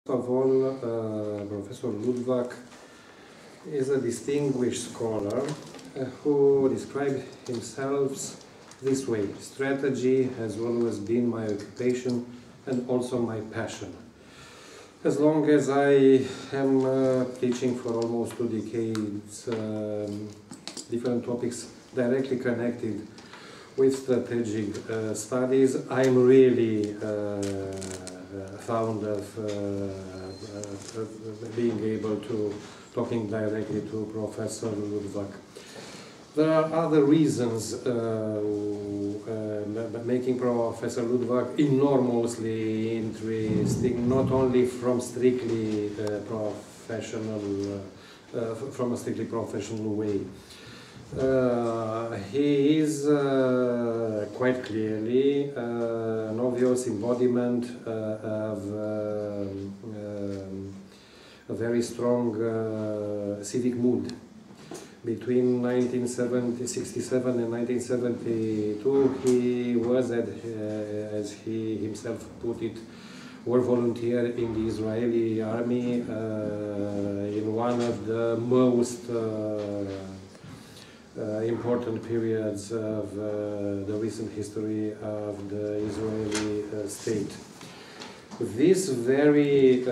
of all, Professor Luttwak is a distinguished scholar who described himself this way: strategy has always been my occupation and also my passion. As long as I am teaching for almost 2 decades different topics directly connected with strategic studies, I'm really fond of being able to talking directly to Professor Luttwak. There are other reasons making Professor Luttwak enormously interesting, not only from strictly professional, from a strictly professional way. He is quite clearly an obvious embodiment of a very strong civic mood. Between 1967 and 1972, he was, as he himself put it, war volunteer in the Israeli army in one of the most important periods of the recent history of the Israeli state. This very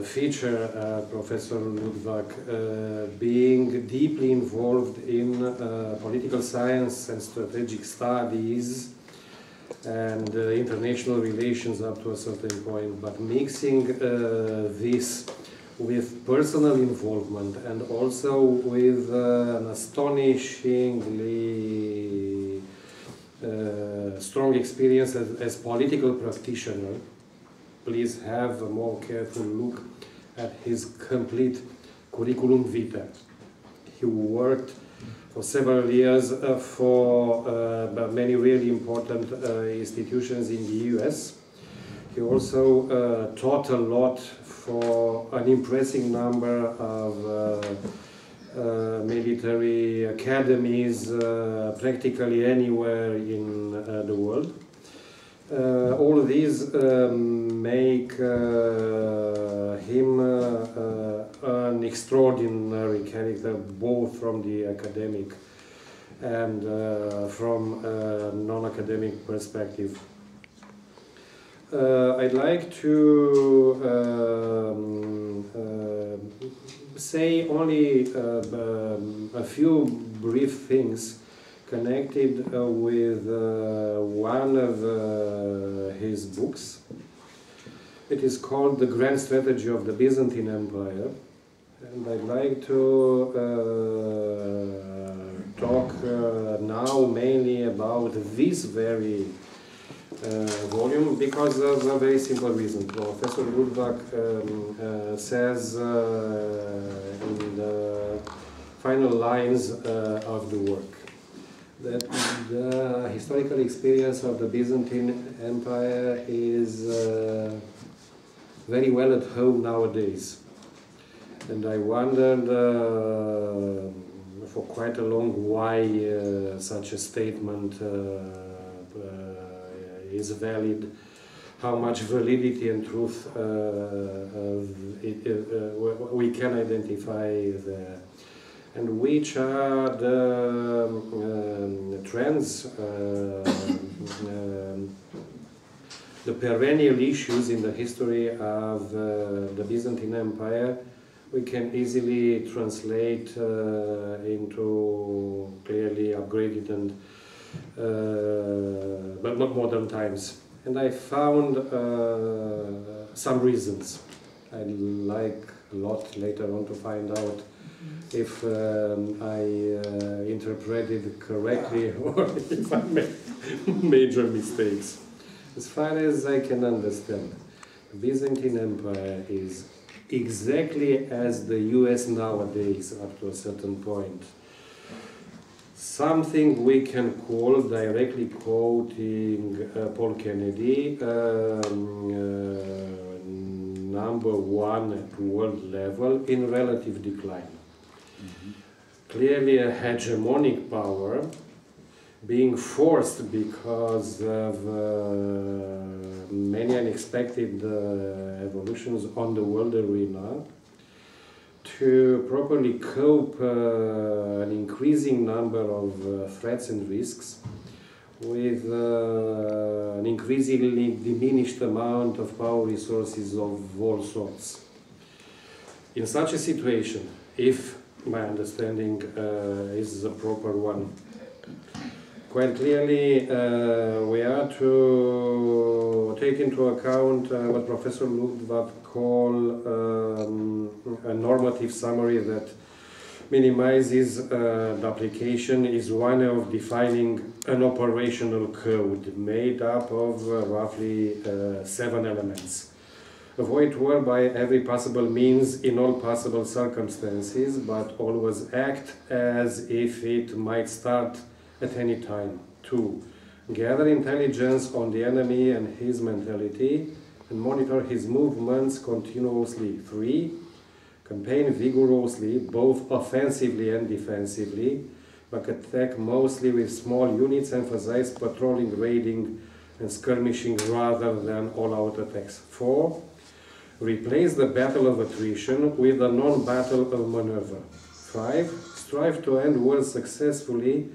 feature, Professor Luttwak, being deeply involved in political science and strategic studies and international relations up to a certain point, but mixing this with personal involvement and also with an astonishingly strong experience as political practitioner. Please have a more careful look at his complete curriculum vitae. He worked for several years for many really important institutions in the US. He also taught a lot for an impressive number of military academies practically anywhere in the world. All of these make him an extraordinary character, both from the academic and from a non-academic perspective. I'd like to say only a few brief things connected with one of his books. It is called The Grand Strategy of the Byzantine Empire, and I'd like to talk now mainly about this very volume because of a very simple reason. Professor Luttwak says in the final lines of the work that the historical experience of the Byzantine Empire is very well at home nowadays. And I wondered for quite a long why such a statement is valid, how much validity and truth we can identify there, and which are the trends, the perennial issues in the history of the Byzantine Empire we can easily translate into clearly upgraded and but not modern times. And I found some reasons. I'd like a lot later on to find out if I interpreted correctly or if I made major mistakes. As far as I can understand, the Byzantine Empire is exactly as the US nowadays up to a certain point. Something we can call, directly quoting Paul Kennedy, #1 at world level in relative decline. Clearly a hegemonic power being forced because of many unexpected evolutions on the world arena to properly cope an increasing number of threats and risks with an increasingly diminished amount of power resources of all sorts. In such a situation, if my understanding is the proper one, quite clearly we are to take into account what Professor Luttwak called a normative summary that minimizes the application is one of defining an operational code made up of roughly 7 elements. Avoid war by every possible means in all possible circumstances, but always act as if it might start at any time. 2. Gather intelligence on the enemy and his mentality and monitor his movements continuously. 3. Campaign vigorously, both offensively and defensively, but attack mostly with small units, emphasize patrolling, raiding, and skirmishing rather than all-out attacks. 4. Replace the battle of attrition with a non-battle of maneuver. 5. Strive to end wars successfully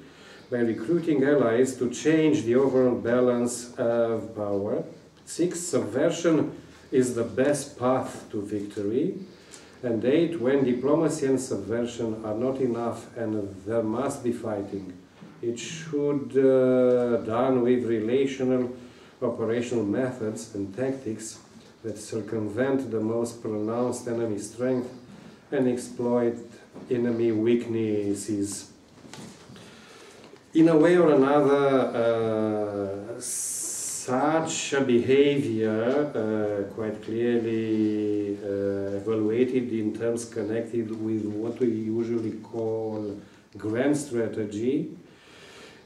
by recruiting allies to change the overall balance of power. 6. Subversion is the best path to victory. And 8. When diplomacy and subversion are not enough and there must be fighting, it should be done with relational operational methods and tactics that circumvent the most pronounced enemy strength and exploit enemy weaknesses. In a way or another, such a behavior, quite clearly evaluated in terms connected with what we usually call grand strategy,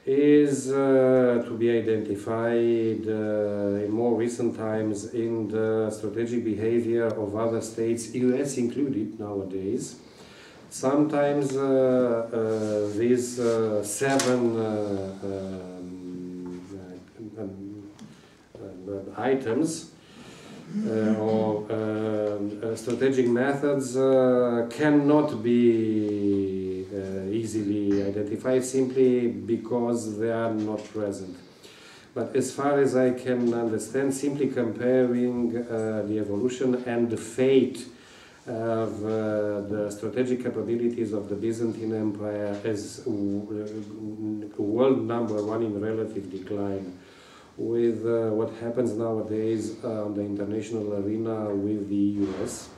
is to be identified in more recent times in the strategic behavior of other states, US included nowadays. Sometimes these 7 items or strategic methods cannot be easily identified simply because they are not present. But as far as I can understand, simply comparing the evolution and the fate of the strategic capabilities of the Byzantine Empire as world number 1 in relative decline with what happens nowadays on the international arena with the US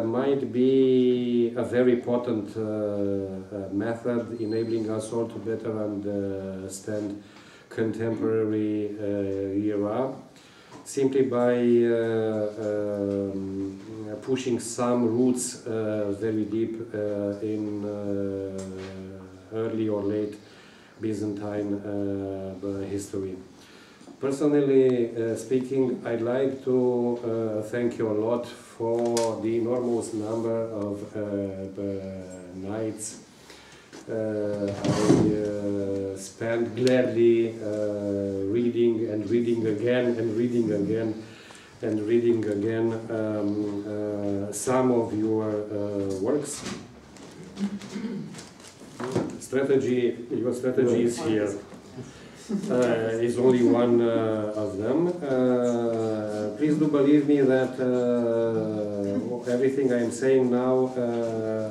might be a very potent method enabling us all to better understand contemporary era, simply by pushing some roots very deep in early or late Byzantine history. Personally speaking, I'd like to thank you a lot for the enormous number of nights I spent gladly reading and reading again and reading again and reading again some of your works. Your strategy is here. Is only one of them. Please do believe me that everything I am saying now,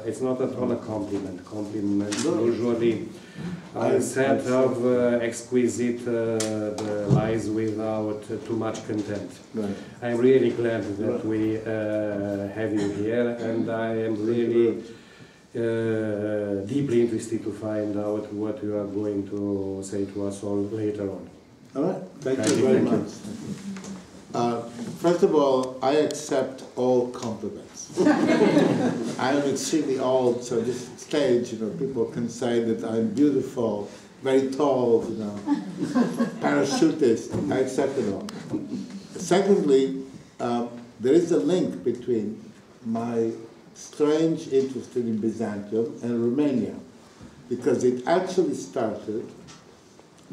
it's not at all a compliment. Compliments usually are a set of exquisite lies without too much content. Right. I'm really glad that we have you here, and I am really deeply interested to find out what you are going to say to us all later on. All right, thank you very much. First of all, I accept all compliments. I am extremely old, so this stage, people can say that I'm beautiful, very tall, parachutist. I accept it all. Secondly, there is a link between my strange interest in Byzantium and Romania, because it actually started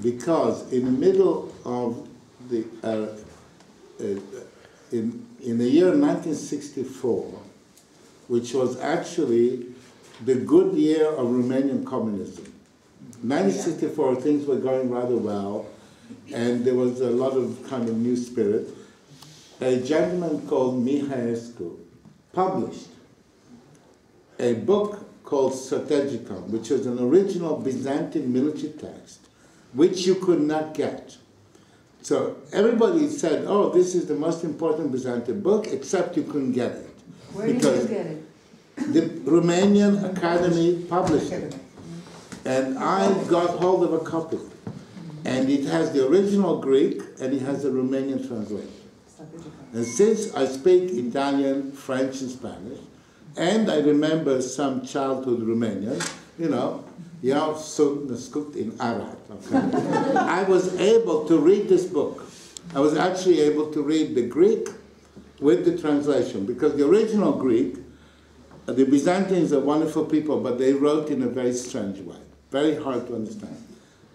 because in the middle of the, in the year 1964, which was actually the good year of Romanian communism. 1964, things were going rather well, and there was a lot of kind of new spirit. A gentleman called Mihaescu published a book called Strategicon, which was an original Byzantine military text, which you could not get. So everybody said, oh, this is the most important Byzantine book, except you couldn't get it. Where did you get it? The Romanian Academy published it. And I got hold of a copy. And it has the original Greek, and it has the Romanian translation. And since I speak Italian, French, and Spanish, and I remember some childhood Romanian, you know, in Arad. Okay? I was able to read this book. I was actually able to read the Greek with the translation, because the original Greek, the Byzantines are wonderful people, but they wrote in a very strange way, very hard to understand.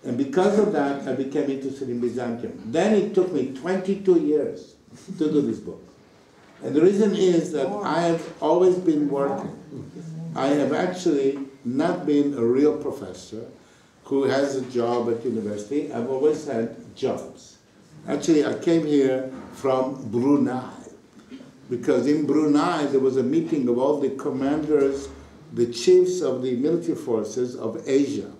And because of that, I became interested in Byzantium. Then it took me 22 years to do this book. And the reason is that I have always been working. I have actually not been a real professor who has a job at university. I've always had jobs. Actually, I came here from Brunei, because in Brunei there was a meeting of all the commanders, the chiefs of the military forces of Asia.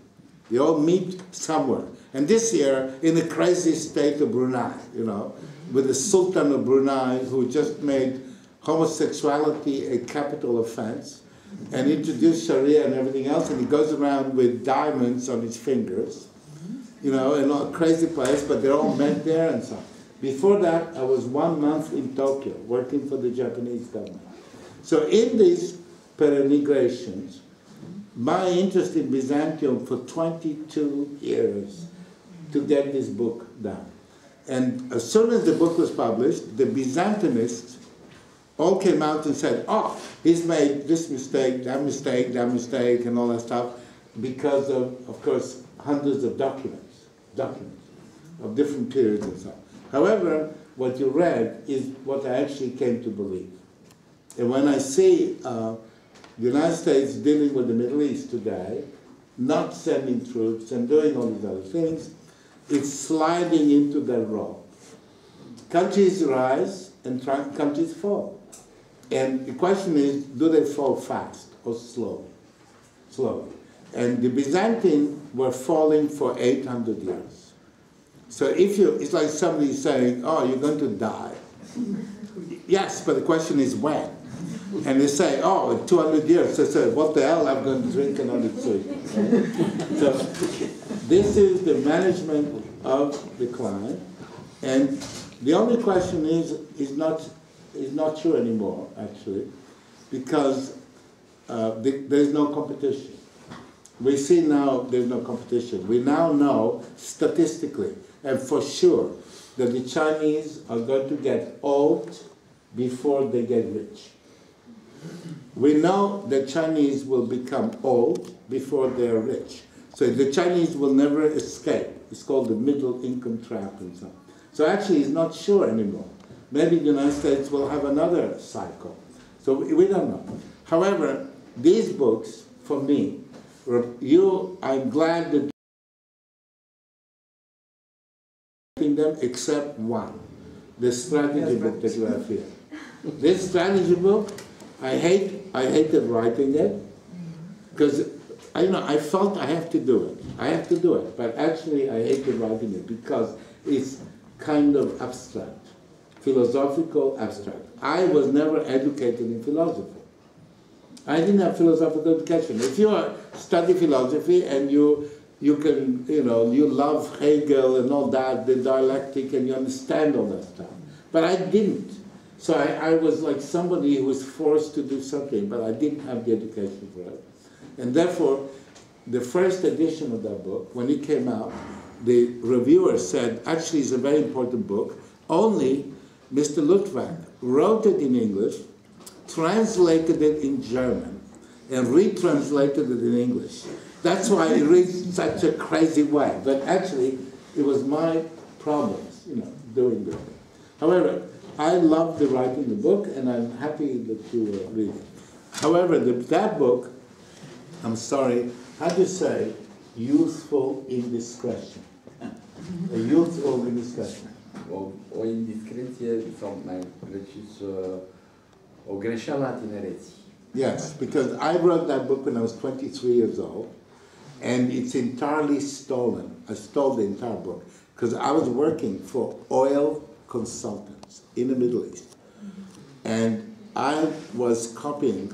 They all meet somewhere. And this year, in the crazy state of Brunei, you know, with the Sultan of Brunei, who just made homosexuality a capital offense, and introduced Sharia and everything else, and he goes around with diamonds on his fingers, you know, in a crazy place, but they're all met there and so on. Before that, I was 1 month in Tokyo, working for the Japanese government. So in these peregrinations, my interest in Byzantium for 22 years to get this book done. And as soon as the book was published, the Byzantinists all came out and said, oh, he's made this mistake, that mistake, that mistake, and all that stuff, because of course, hundreds of documents of different periods and so on. However, what you read is what I actually came to believe. And when I see the United States dealing with the Middle East today, not sending troops and doing all these other things, it's sliding into that role. Countries rise and countries fall. And the question is, do they fall fast or slowly? Slowly. And the Byzantines were falling for 800 years. So if you, it's like somebody saying, oh, you're going to die. Yes, but the question is when? And they say, oh, in 200 years. They say, what the hell, I'm going to drink another tea. So this is the management of decline. And the only question is not true anymore, actually, because there's no competition. We see now there's no competition. We now know statistically and for sure that the Chinese are going to get old before they get rich. We know that Chinese will become old before they are rich. So the Chinese will never escape. It's called the middle income trap and so on. So actually it's not sure anymore. Maybe the United States will have another cycle. So we don't know. However, these books, for me, I'm glad that them except one, the strategy book that you have here. This strategy book, I hated writing it because I felt I have to do it. I have to do it, but actually I hated writing it because it's kind of abstract, philosophical abstract. I was never educated in philosophy. I didn't have philosophical education. If you study philosophy and you can, you love Hegel and all that, the dialectic, and you understand all that stuff. But I didn't. So I was like somebody who was forced to do something, but I didn't have the education for it. And therefore, the first edition of that book, when it came out, the reviewer said, actually it's a very important book, only Mr. Luttwak wrote it in English, translated it in German, and retranslated it in English. That's why it reads such a crazy way. But actually, It was my problems, doing this. However, I love writing the book, and I'm happy that you read it. However, that book, I'm sorry, how do you say, youthful indiscretion? A youthful indiscretion. O indiscreție sau mai precis o greșeală a tinereții. Yes, because I wrote that book when I was 23 years old, and it's entirely stolen. I stole the entire book because I was working for oil consultants in the Middle East, and I was copying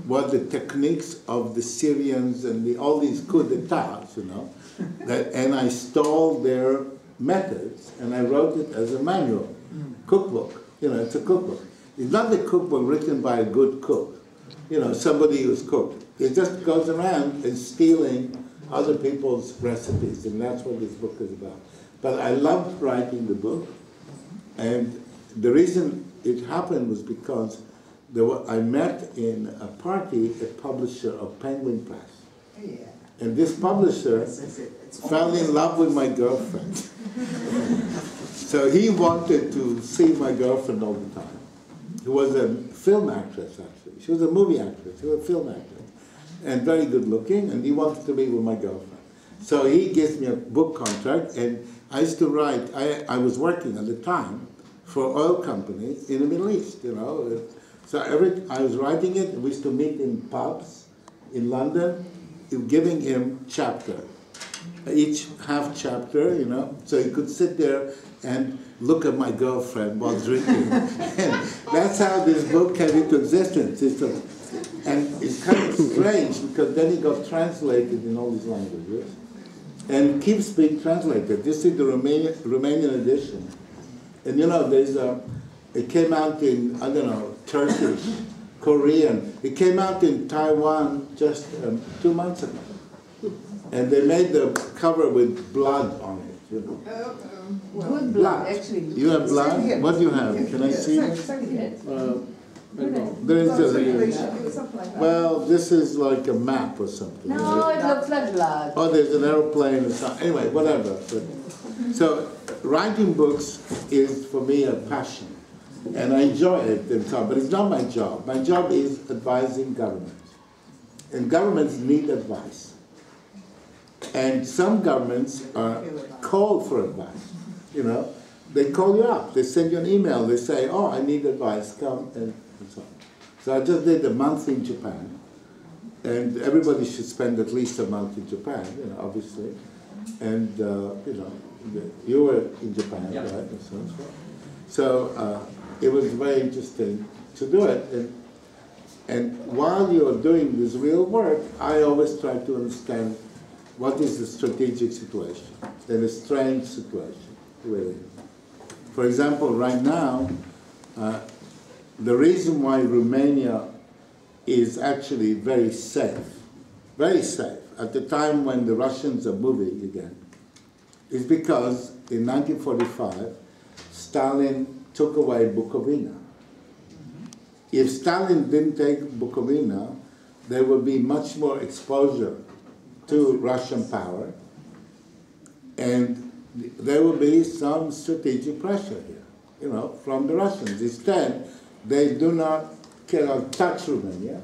what the techniques of the Syrians and all these coup d'etats, and I stole their methods, and I wrote it as a manual, cookbook. It's a cookbook. It's not the cookbook written by a good cook, somebody who's cooked. It just goes around and stealing other people's recipes, and that's what this book is about. But I loved writing the book, and the reason it happened was because I met in a party a publisher of Penguin Press. Yeah. And this publisher fell in love with my girlfriend. So he wanted to see my girlfriend all the time. Who was a film actress, actually. She was a movie actress, she was a film actress. And very good looking, and he wanted to be with my girlfriend. So he gives me a book contract, and I used to write, I was working at the time for oil companies in the Middle East, So I was writing it, and we used to meet in pubs in London, giving him chapter, each half chapter, so he could sit there and look at my girlfriend while drinking. And that's how this book came into existence. And it's kind of strange because then it got translated in all these languages and keeps being translated. This is the Romanian edition. And it came out in, Turkish, Korean. It came out in Taiwan just 2 months ago. And they made the cover with blood on it, Good blood, actually. You have blood? What do you have? Can I see? There is well, this is like a map or something. No, it looks like blood. Oh, there's an aeroplane or something. Anyway, whatever. So, writing books is, for me, a passion. And I enjoy it, but it's not my job. My job is advising governments. And governments need advice. And some governments are called for advice. They call you up. They send you an email. They say, oh, I need advice. Come and so on. So I just did a month in Japan. And everybody should spend at least a month in Japan, obviously. And, you were in Japan, yeah. Right? And so on. So it was very interesting to do it. And while you're doing this real work, I always try to understand what is the strategic situation and a strange situation, really. For example, right now, the reason why Romania is actually very safe at the time when the Russians are moving again, is because in 1945, Stalin took away Bukovina. If Stalin didn't take Bukovina, there would be much more exposure to Russian power, and there will be some strategic pressure here, from the Russians. Instead, they cannot touch Romania.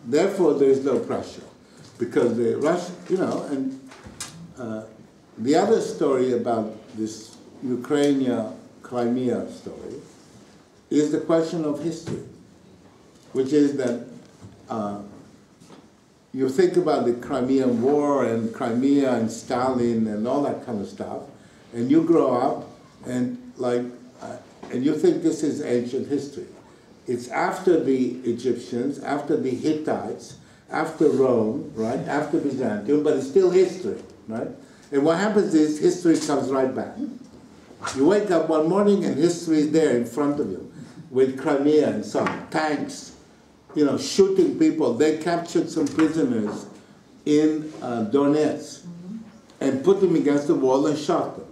Therefore, there is no pressure, because the Russian, the other story about this Ukraine-Crimea story is the question of history, which is that you think about the Crimean War and Crimea and Stalin and all that kind of stuff, and you grow up and and you think this is ancient history. It's after the Egyptians, after the Hittites, after Rome, right? After Byzantium, but it's still history, right? And what happens is history comes right back. You wake up one morning and history is there in front of you with Crimea and some tanks, shooting people. They captured some prisoners in Donetsk and put them against the wall and shot them.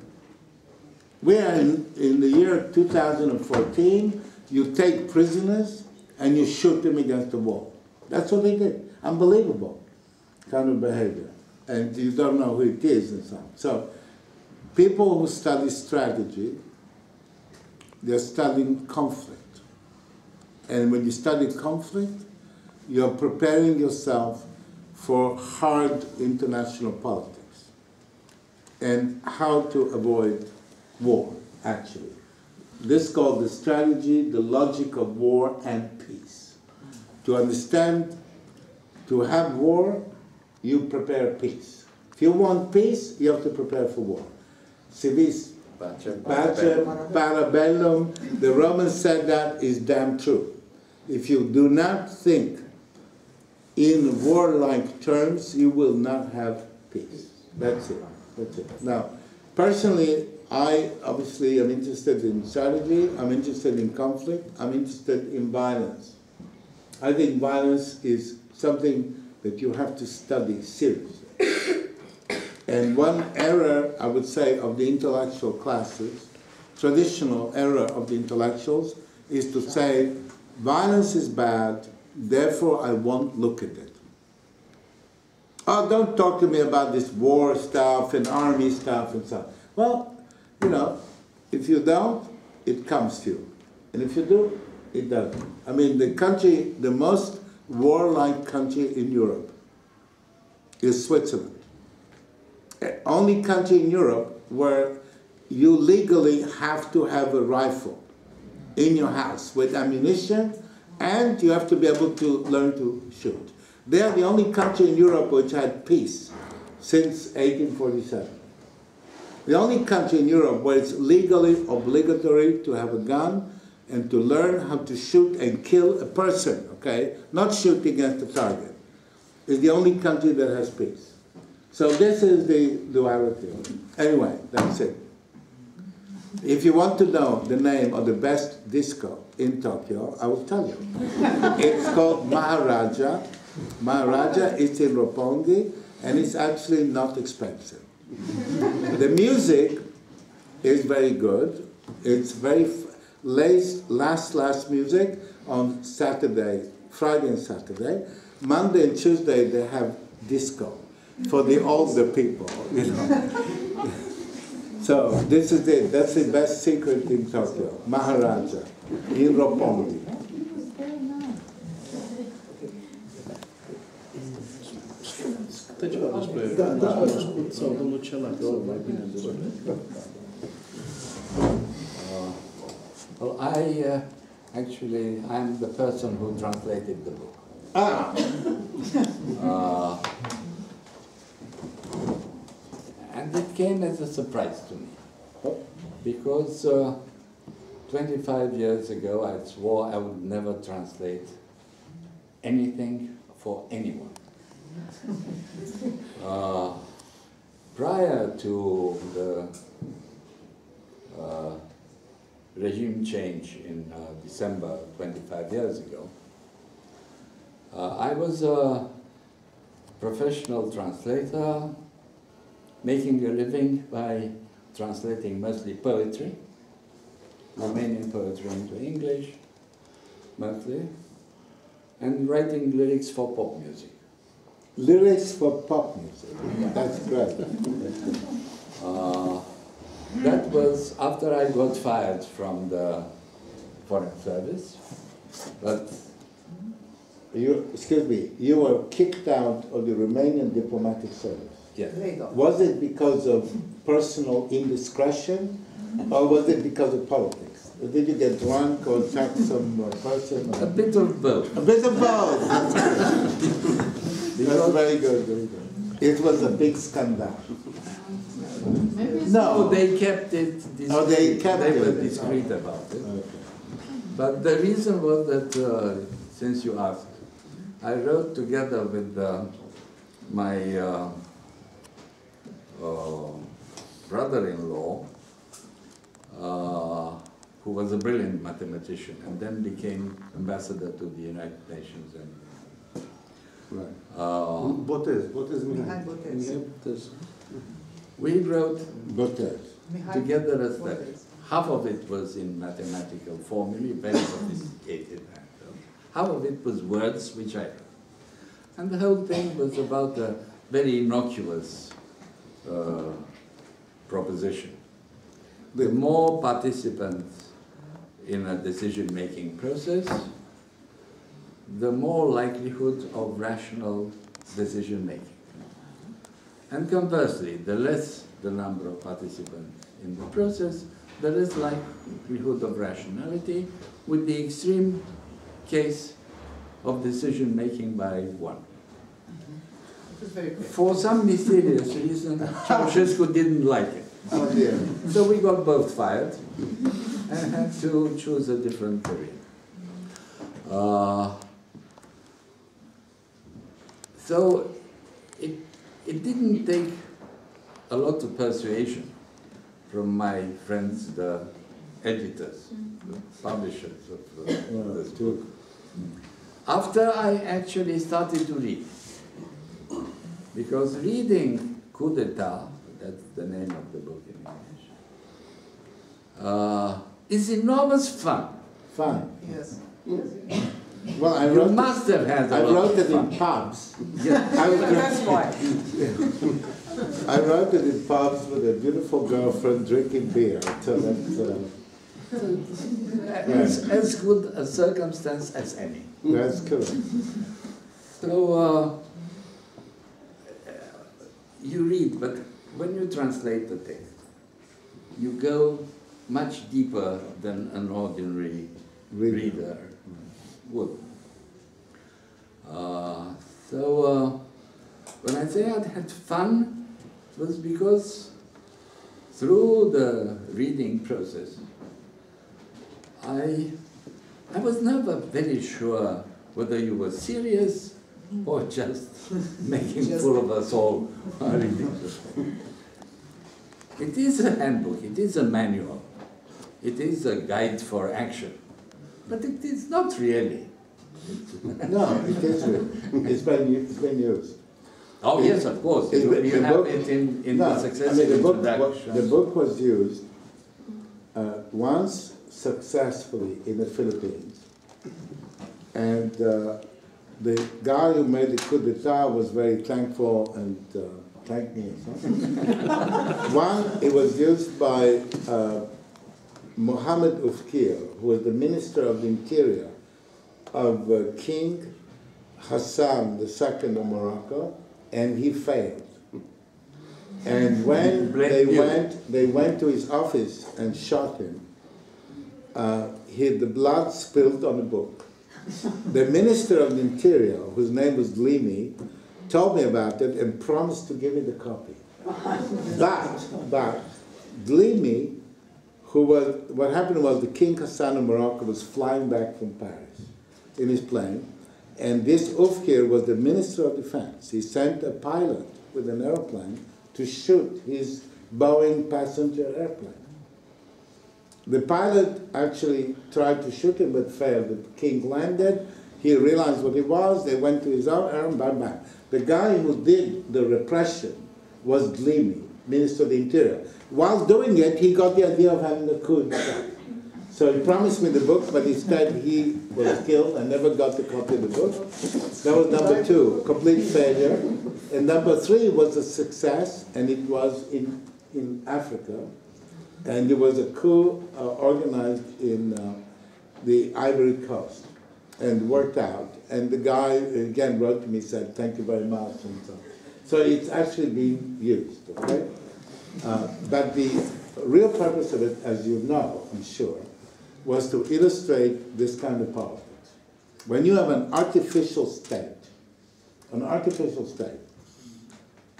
We are in the year 2014, you take prisoners and you shoot them against the wall. That's what they did. Unbelievable kind of behavior. And you don't know who it is and so on. So people who study strategy, they're studying conflict. And when you study conflict, you're preparing yourself for hard international politics and how to avoid war, actually. This is called the strategy, the logic of war and peace. To understand, to have war, you prepare peace. If you want peace, you have to prepare for war. Civis pacem para bellum. The Romans said that is damn true. If you do not think in warlike terms, you will not have peace. That's it. That's it. Now, personally, I obviously am interested in strategy, I'm interested in conflict, I'm interested in violence. I think violence is something that you have to study seriously. And one error, I would say, of the intellectual classes, traditional error of the intellectuals, is to say, violence is bad, therefore I won't look at it. Oh, don't talk to me about this war stuff and army stuff and stuff. Well, you know, if you don't, it comes to you. And if you do, it doesn't. I mean, the country, the most warlike country in Europe is Switzerland. Only country in Europe where you legally have to have a rifle in your house with ammunition, and you have to be able to learn to shoot. They are the only country in Europe which had peace since 1847. The only country in Europe where it's legally obligatory to have a gun and to learn how to shoot and kill a person, okay? Not shoot against a target. Is the only country that has peace. So this is the duality. Anyway, that's it. If you want to know the name of the best disco in Tokyo, I will tell you. It's called Maharaja. Maharaja is in Roppongi, and it's actually not expensive. The music is very good. It's very last music on Saturday, Friday and Saturday. Monday and Tuesday they have disco for the older people, you know. So this is it. That's the best secret in Tokyo. Maharaja in Roppongi. Well, I'm the person who translated the book. And it came as a surprise to me, because 25 years ago I swore I would never translate anything for anyone. Prior to the regime change in December 25 years ago, I was a professional translator, making a living by translating mostly poetry, Romanian poetry into English, mostly, and writing lyrics for pop music. Lyrics for pop music. That's great. That was after I got fired from the Foreign Service, but Excuse me, you were kicked out of the Romanian diplomatic service. yes. Was it because of personal indiscretion, or was it because of politics? Did you get drunk or attack some person? A bit of both. A bit of both. That's very good, very good. It was a big scandal. No, they kept it discreet. Oh, they kept it. Were discreet about it. Okay. But the reason was that, since you asked, I wrote together with my brother-in-law, who was a brilliant mathematician and then became ambassador to the United Nations. And, Right. Botez. we wrote Botez. together a study. Half of it was in mathematical formulae, very sophisticated. Half of it was words which I wrote. And the whole thing was about a very innocuous proposition. The more participants in a decision-making process, the more likelihood of rational decision-making. And conversely, the less the number of participants in the process, the less likelihood of rationality, with the extreme case of decision-making by one. For some mysterious reason, Ceausescu didn't like it. Oh dear. So we got both fired and had to choose a different period. So it didn't take a lot of persuasion from my friends, the editors, the publishers of this book. After I actually started to read, because reading Coup d'etat, that's the name of the book in English, is enormous fun. Fun. Yes. Well, I You wrote must have had I a lot wrote of it fun. in pubs. Yes. That's why. I wrote it in pubs with a beautiful girlfriend drinking beer. So As good a circumstance as any. that's correct. So you read, but when you translate the text, you go much deeper than an ordinary reader would. When I say I had fun, it was because through the reading process, I was never very sure whether you were serious or just making fool of us all reading the thing. It is a handbook, it is a manual, it is a guide for action, but it is not really. No, it is real. It's been used. Oh yes, of course, you have it in No, the successive introduction. the book was used once successfully in the Philippines, and the guy who made the coup d'etat was very thankful and thanked me or something. One, it was used by Mohammed Ufkir, who was the Minister of the Interior of King Hassan II of Morocco, and he failed. And when they went to his office and shot him, the blood spilled on the book. The Minister of the Interior, whose name was Limi, told me about it and promised to give me the copy. But Limi, what happened was the King Hassan of Morocco was flying back from Paris in his plane, and this Ufkir was the Minister of Defense. He sent a pilot with an airplane to shoot his Boeing passenger airplane. The pilot actually tried to shoot him but failed. The king landed, he realized what it was, they went to his own air and bang bang. The guy who did the repression was Glimi, Minister of the Interior. While doing it, he got the idea of having a coup d'etat. So he promised me the book, but instead he was killed and never got the copy of the book. That was number 2, complete failure. And number 3 was a success, and it was in Africa. And there was a coup organized in the Ivory Coast and worked out. And the guy, again, wrote to me, said, thank you very much, and so on. So it's actually being used, okay? But the real purpose of it, as you know, I'm sure, was to illustrate this kind of politics. When you have an artificial state,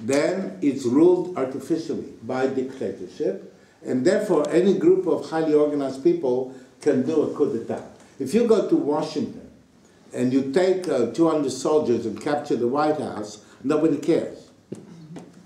then it's ruled artificially by dictatorship, and therefore any group of highly organized people can do a coup d'etat. If you go to Washington and you take 200 soldiers and capture the White House, nobody cares.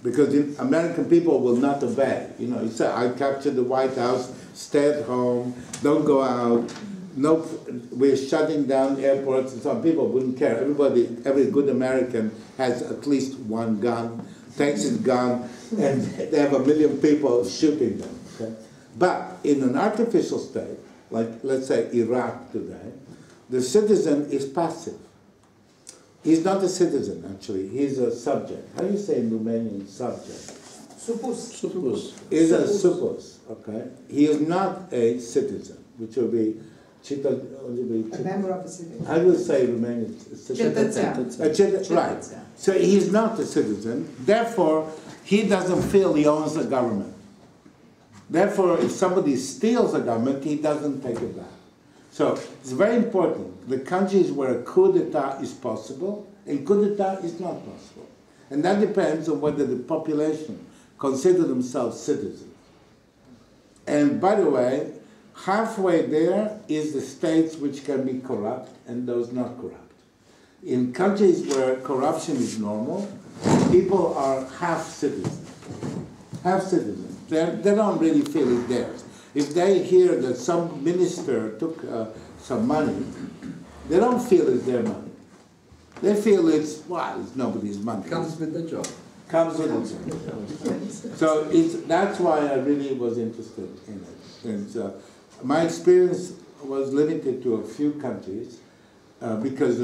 Because the American people will not obey. You know, you say, I captured the White House, stay at home, don't go out, no, we're shutting down airports and so on. People wouldn't care. Every good American has at least one gun, takes his gun, and they have 1 million people shooting them. Okay? But in an artificial state, like let's say Iraq today, the citizen is passive. He's not a citizen, actually. He's a subject. How do you say in Romanian subject? Supus. Is a supus, okay? He is not a citizen, which will be A member of the city. I will say Romanian citizen. Right. So he's not a citizen. Therefore, he doesn't feel he owns the government. Therefore, if somebody steals the government, he doesn't take it back. So it's very important. The countries where a coup d'etat is possible, a coup d'etat is not possible. And that depends on whether the population consider themselves citizens. And by the way, halfway there is the states which can be corrupt and those not corrupt. In countries where corruption is normal, people are half citizens. Half citizens. They don't really feel it's theirs. If they hear that some minister took some money, they don't feel it's their money. They feel it's nobody's money. Comes with the job. Comes with it. So that's why I really was interested in it. And my experience was limited to a few countries because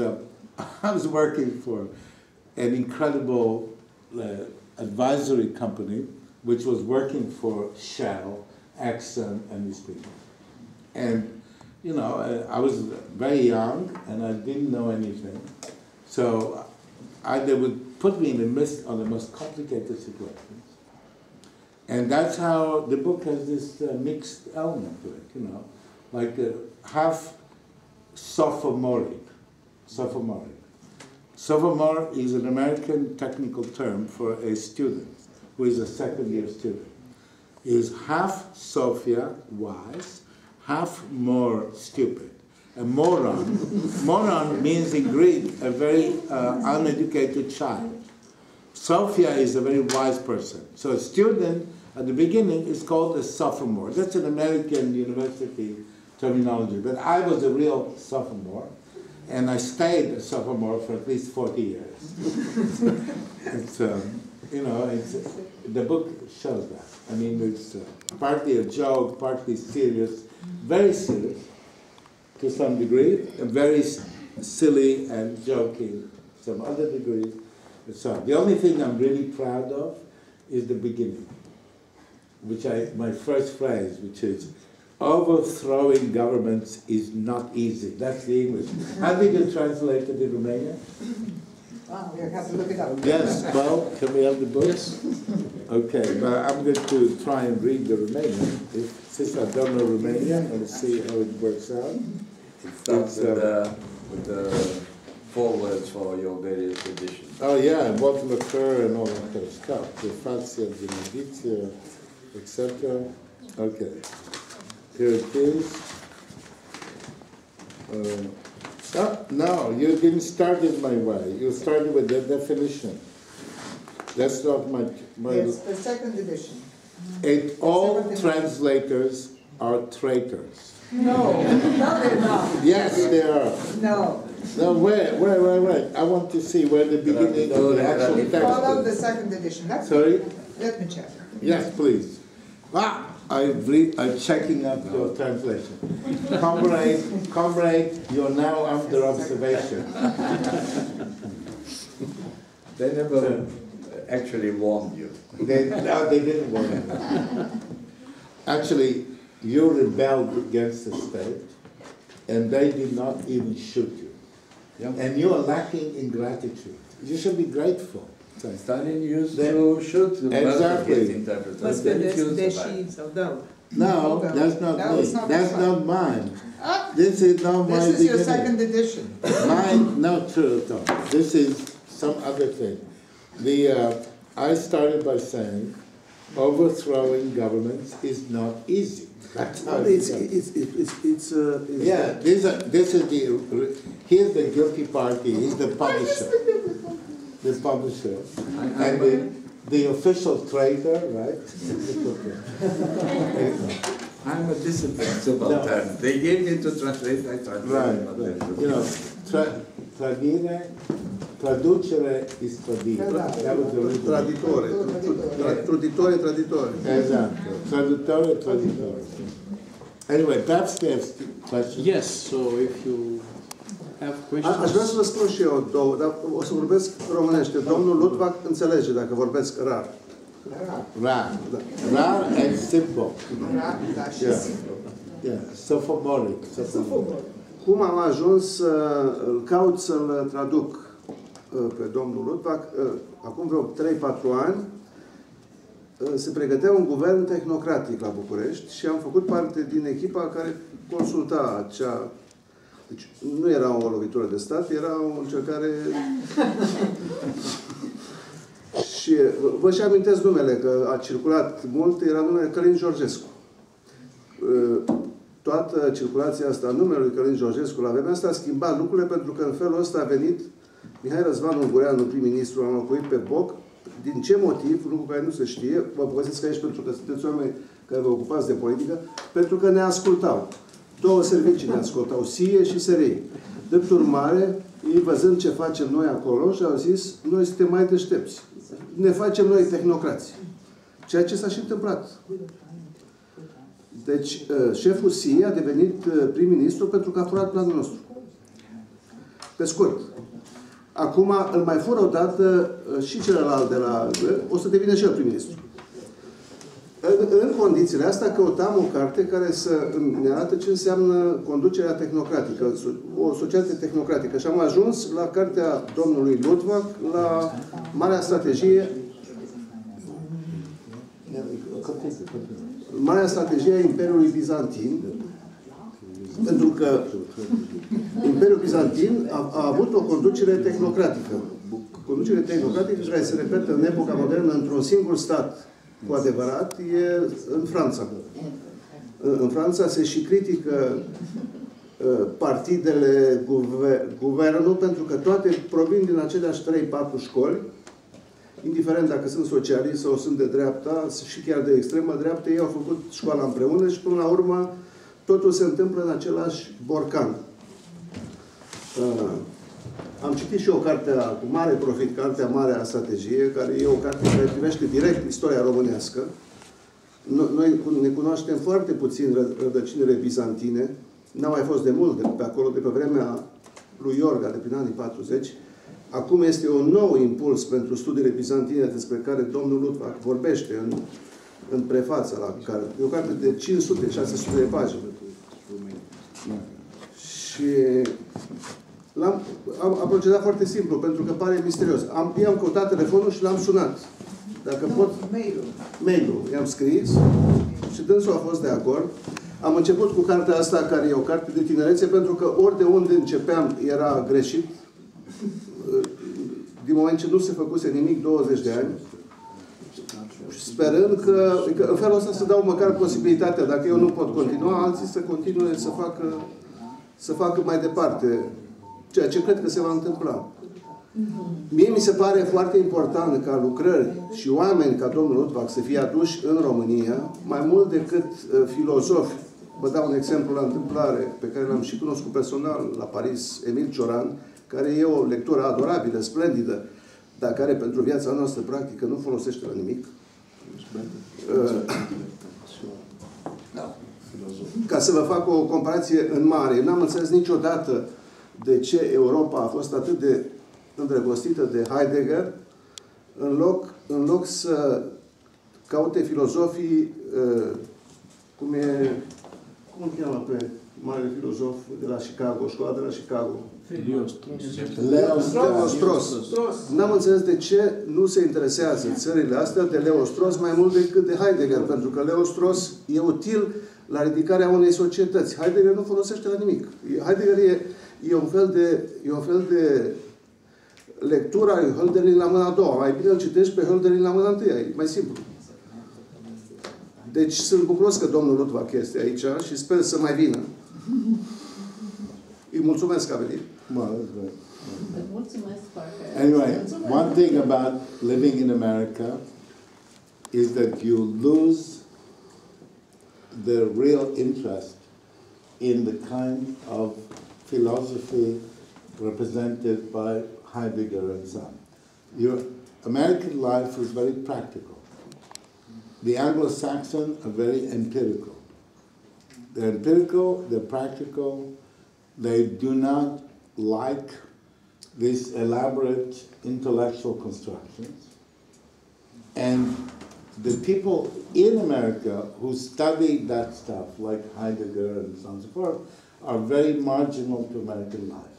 I was working for an incredible advisory company which was working for Shell, Exxon, and these people. And, you know, I was very young and I didn't know anything. So they would put me in the midst of the most complicated situations. And that's how the book has this mixed element to it, you know, like half sophomoric. Sophomore is an American technical term for a student who is a second-year student. He is half Sophia, wise, half more stupid. A moron means in Greek a very uneducated child. Sophia is a very wise person. So a student at the beginning is called a sophomore. That's an American university terminology. But I was a real sophomore, and I stayed a sophomore for at least 40 years. It's, you know, the book shows that. I mean, it's partly a joke, partly serious, very serious to some degree, and very silly and joking to some other degree. So the only thing I'm really proud of is the beginning, my first phrase, which is, overthrowing governments is not easy. That's the English. How did you translate it in Romanian? Wow, we have to look it up. Yes, well, can we have the book? Yes. Okay, but I'm going to try and read the Romanian. Since I don't know Romanian, I'll see how it works out. It starts with the forewords for your various editions. Oh yeah, what occur and all that kind of stuff. Prefația, benediția, etc. Okay. Here it is. No, you didn't start it my way. You started with the definition. That's not my... It's the second edition. All translators are traitors. No, they're not. Yes, they are. No. No, wait. I want to see where the beginning of the actual We text follow the is. second edition. Sorry? Let me check. Yes, please. I'm checking up your translation. Comrade, you're now under observation. They never actually warned you. No, they didn't warn you. Actually, you rebelled against the state, and they did not even shoot you. Yeah. And you are lacking in gratitude. You should be grateful. Stalin used to shoot the Exactly. interpreters. Mas Then the he sheets of them. No, that's not That me. was not That's mine. not mine. This is not my This is your beginning. second edition. Mine, not true at all. This is some other thing. I started by saying, overthrowing governments is not easy. That's how it goes. Yeah, this is here's the guilty party, he's the publisher. The publisher. And the official traitor, right? I'm a disciplined subaltern. They gave me to translate, I translated. Right. You know, traducere is tradire. That was the original. Traditore. Esatto. Traduttore. Anyway, perhaps there's questions. Yes, so if you have questions. Aș vrea să vă spun și eu două, dar o să vorbesc românește. Domnul Luttwak înțelege dacă vorbesc rar. Rar. Rar and simple. Rar și Yeah. simplu. Yeah, sophomoric. Sophomoric. Cum am ajuns să îl caut să-l traduc pe domnul Luttwak? Acum vreo 3-4 ani se pregătea un guvern tehnocratic la București și am făcut parte din echipa care consulta acea... Deci nu era o lovitură de stat, era o încercare... Și vă și amintesc numele, că a circulat mult, era numele Călin Georgescu. Toată circulația asta a numelui Călin Georgescu la vremea asta a schimbat lucrurile, pentru că în felul ăsta a venit Mihai Răzvan Ungureanu, prim-ministru, a înlocuit pe Boc. Din ce motiv? Lucru care nu se știe, vă povestesc aici pentru că sunteți oameni care vă ocupați de politică, pentru că ne ascultau. Două servicii ne ascultau, SIE și SRI. Drept urmare, ei văzând ce facem noi acolo și au zis, noi suntem mai deștepți. Ne facem noi tehnocrați. Ceea ce s-a și întâmplat. Deci, șeful SIE a devenit prim-ministru pentru că a furat planul nostru. Pe scurt. Acum îl mai fură odată și celălalt de la... O să devină și el prim-ministru. În condițiile astea căutam o carte care să ne arate ce înseamnă conducerea tehnocratică, o societate tehnocratică. Și am ajuns la cartea domnului Luttwak, la Marea Strategie, Marea Strategie a Imperiului Bizantin, pentru că Imperiul Bizantin a avut o conducere tehnocratică. Conducere tehnocratică care se repetă în epoca modernă într-un singur stat cu adevărat, e în Franța. În Franța se și critică partidele guvernul, pentru că toate provin din aceleași 3-4 școli, indiferent dacă sunt socialiști sau sunt de dreapta și chiar de extremă dreaptă, ei au făcut școala împreună și până la urmă totul se întâmplă în același borcan. Am citit și o carte cu mare profit, cartea Marea Strategie, care e o carte care privește direct istoria românească. Noi ne cunoaștem foarte puțin rădăcinile bizantine. N-au mai fost de mult de pe acolo, de pe vremea lui Iorga, de prin anii 40. Acum este un nou impuls pentru studiile bizantine despre care domnul Luttwak vorbește în prefața la care. E o carte de 500-600 de pagini. Și am procedat foarte simplu, pentru că pare misterios. I-am căutat telefonul și l-am sunat. Dacă pot... Mail-ul. I-am scris și dânsul a fost de acord. Am început cu cartea asta, care e o carte de tinerețe, pentru că ori de unde începeam era greșit. Din moment ce nu se făcuse nimic 20 de ani. Sperând că în felul ăsta să dau măcar posibilitatea, dacă eu nu pot continua, alții să continue să facă mai departe ceea ce cred că se va întâmpla. Mie mi se pare foarte important ca lucrări și oameni ca domnul Luttwak să fie aduși în România, mai mult decât filozofi. Vă dau un exemplu la întâmplare, pe care l-am și cunoscut personal la Paris, Emil Cioran, care e o lectură adorabilă, splendidă, dar care pentru viața noastră practică nu folosește la nimic. Ca să vă fac o comparație în mare, eu n-am înțeles niciodată de ce Europa a fost atât de îndrăgostită de Heidegger, în loc să caute filozofii, cum îl cheamă pe mare filozof de la Chicago, școala de la Chicago? Leo Strauss. N-am înțeles de ce nu se interesează țările astea de Leo Strauss mai mult decât de Heidegger, pentru că Leo Strauss e util la ridicarea unei societăți. Heidegger nu folosește la nimic. Heidegger e un fel de lectura lui Hölderlin la mâna a doua. Mai bine îl citești pe Hölderlin la mâna întâia. E mai simplu. Deci sunt bucuros că domnul Luttwak este aici și sper să mai vină. Îi mulțumesc că a venit. Anyway, one thing about living in America is that you lose the real interest in the kind of philosophy represented by Heidegger and Son. Your American life is very practical. The Anglo-Saxon are very empirical. They're empirical, they're practical. They do not like these elaborate intellectual constructions. And the people in America who study that stuff, like Heidegger and so on and so forth, are very marginal to American life.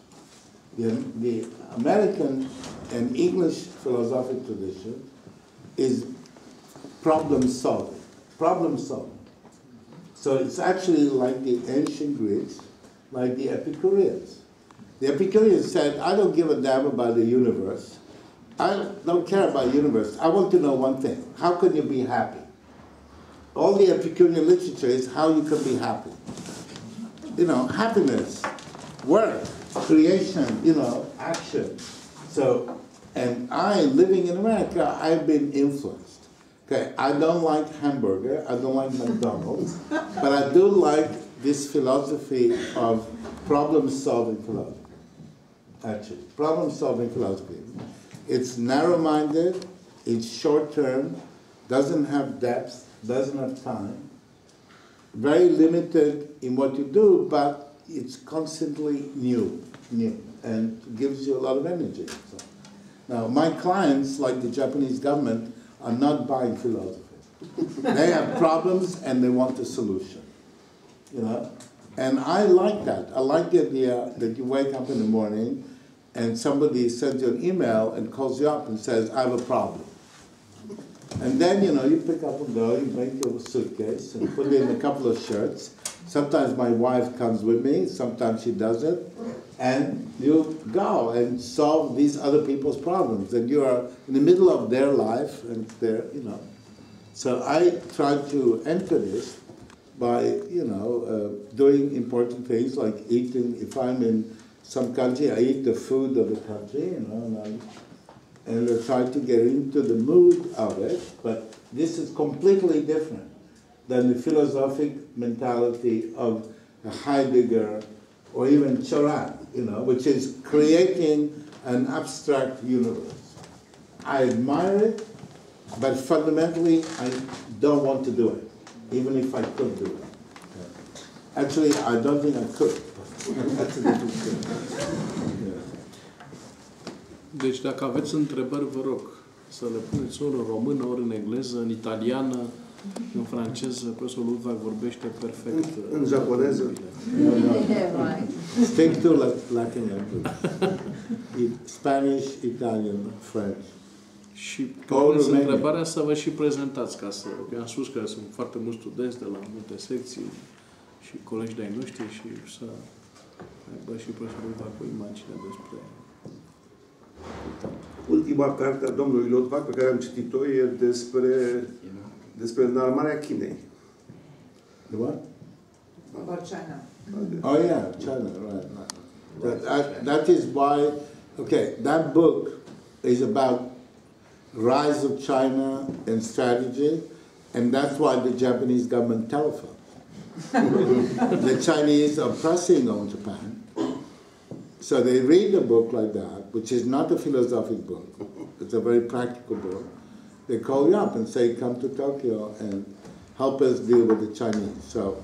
The American and English philosophic tradition is problem solving. Problem solving. So it's actually like the ancient Greeks, like the Epicureans. The Epicureans said, I don't give a damn about the universe. I don't care about the universe. I want to know one thing. How can you be happy? All the Epicurean literature is how you can be happy. You know, happiness, work, creation, you know, action. So, and I, living in America, I've been influenced. Okay, I don't like hamburger, I don't like McDonald's, but I do like this philosophy of problem-solving philosophy. Actually, problem-solving philosophy. It's narrow-minded, it's short-term, doesn't have depth, doesn't have time, very limited in what you do, but it's constantly new, and gives you a lot of energy. So, now, my clients, like the Japanese government, are not buying philosophy. They have problems and they want a solution, you know? And I like that. I like the idea that you wake up in the morning and somebody sends you an email and calls you up and says, I have a problem. And then, you know, you pick up and go, you make your suitcase and put in a couple of shirts. Sometimes my wife comes with me, sometimes she doesn't. And you go and solve these other people's problems. And you are in the middle of their life and their, you know. So I try to enter this by, you know, doing important things like eating. If I'm in some country, I eat the food of the country, you know, and I try to get into the mood of it. But this is completely different than the philosophic mentality of Heidegger or even Choran, you know, which is creating an abstract universe. I admire it, but fundamentally, I don't want to do it, even if I could do it. Actually, I don't think I could. That's a different thing. Deci dacă aveți întrebări, vă rog să le puneți ori în română, ori în engleză, în italiană, în franceză. Profesorul Luttwak vorbește perfect. În japoneză. Stick to Latin language. Spanish, Italian, French. Și puneți întrebarea să vă și prezentați, ca să... Eu am spus că sunt foarte mulți studenți de la multe secții și colegi de-ai noștri și să aibă și profesorul Luttwak o imagine despre... Ultima carte a domnului Luttwak pe care am citit-o e despre înarmarea Chinei. The what? About China. Oh yeah, China, right. That is why, okay, that book is about rise of China and strategy, and that's why the Japanese government telephones. The Chinese are pressing on Japan. So they read a book like that, which is not a philosophic book, it's a very practical book. They call you up and say, come to Tokyo and help us deal with the Chinese. So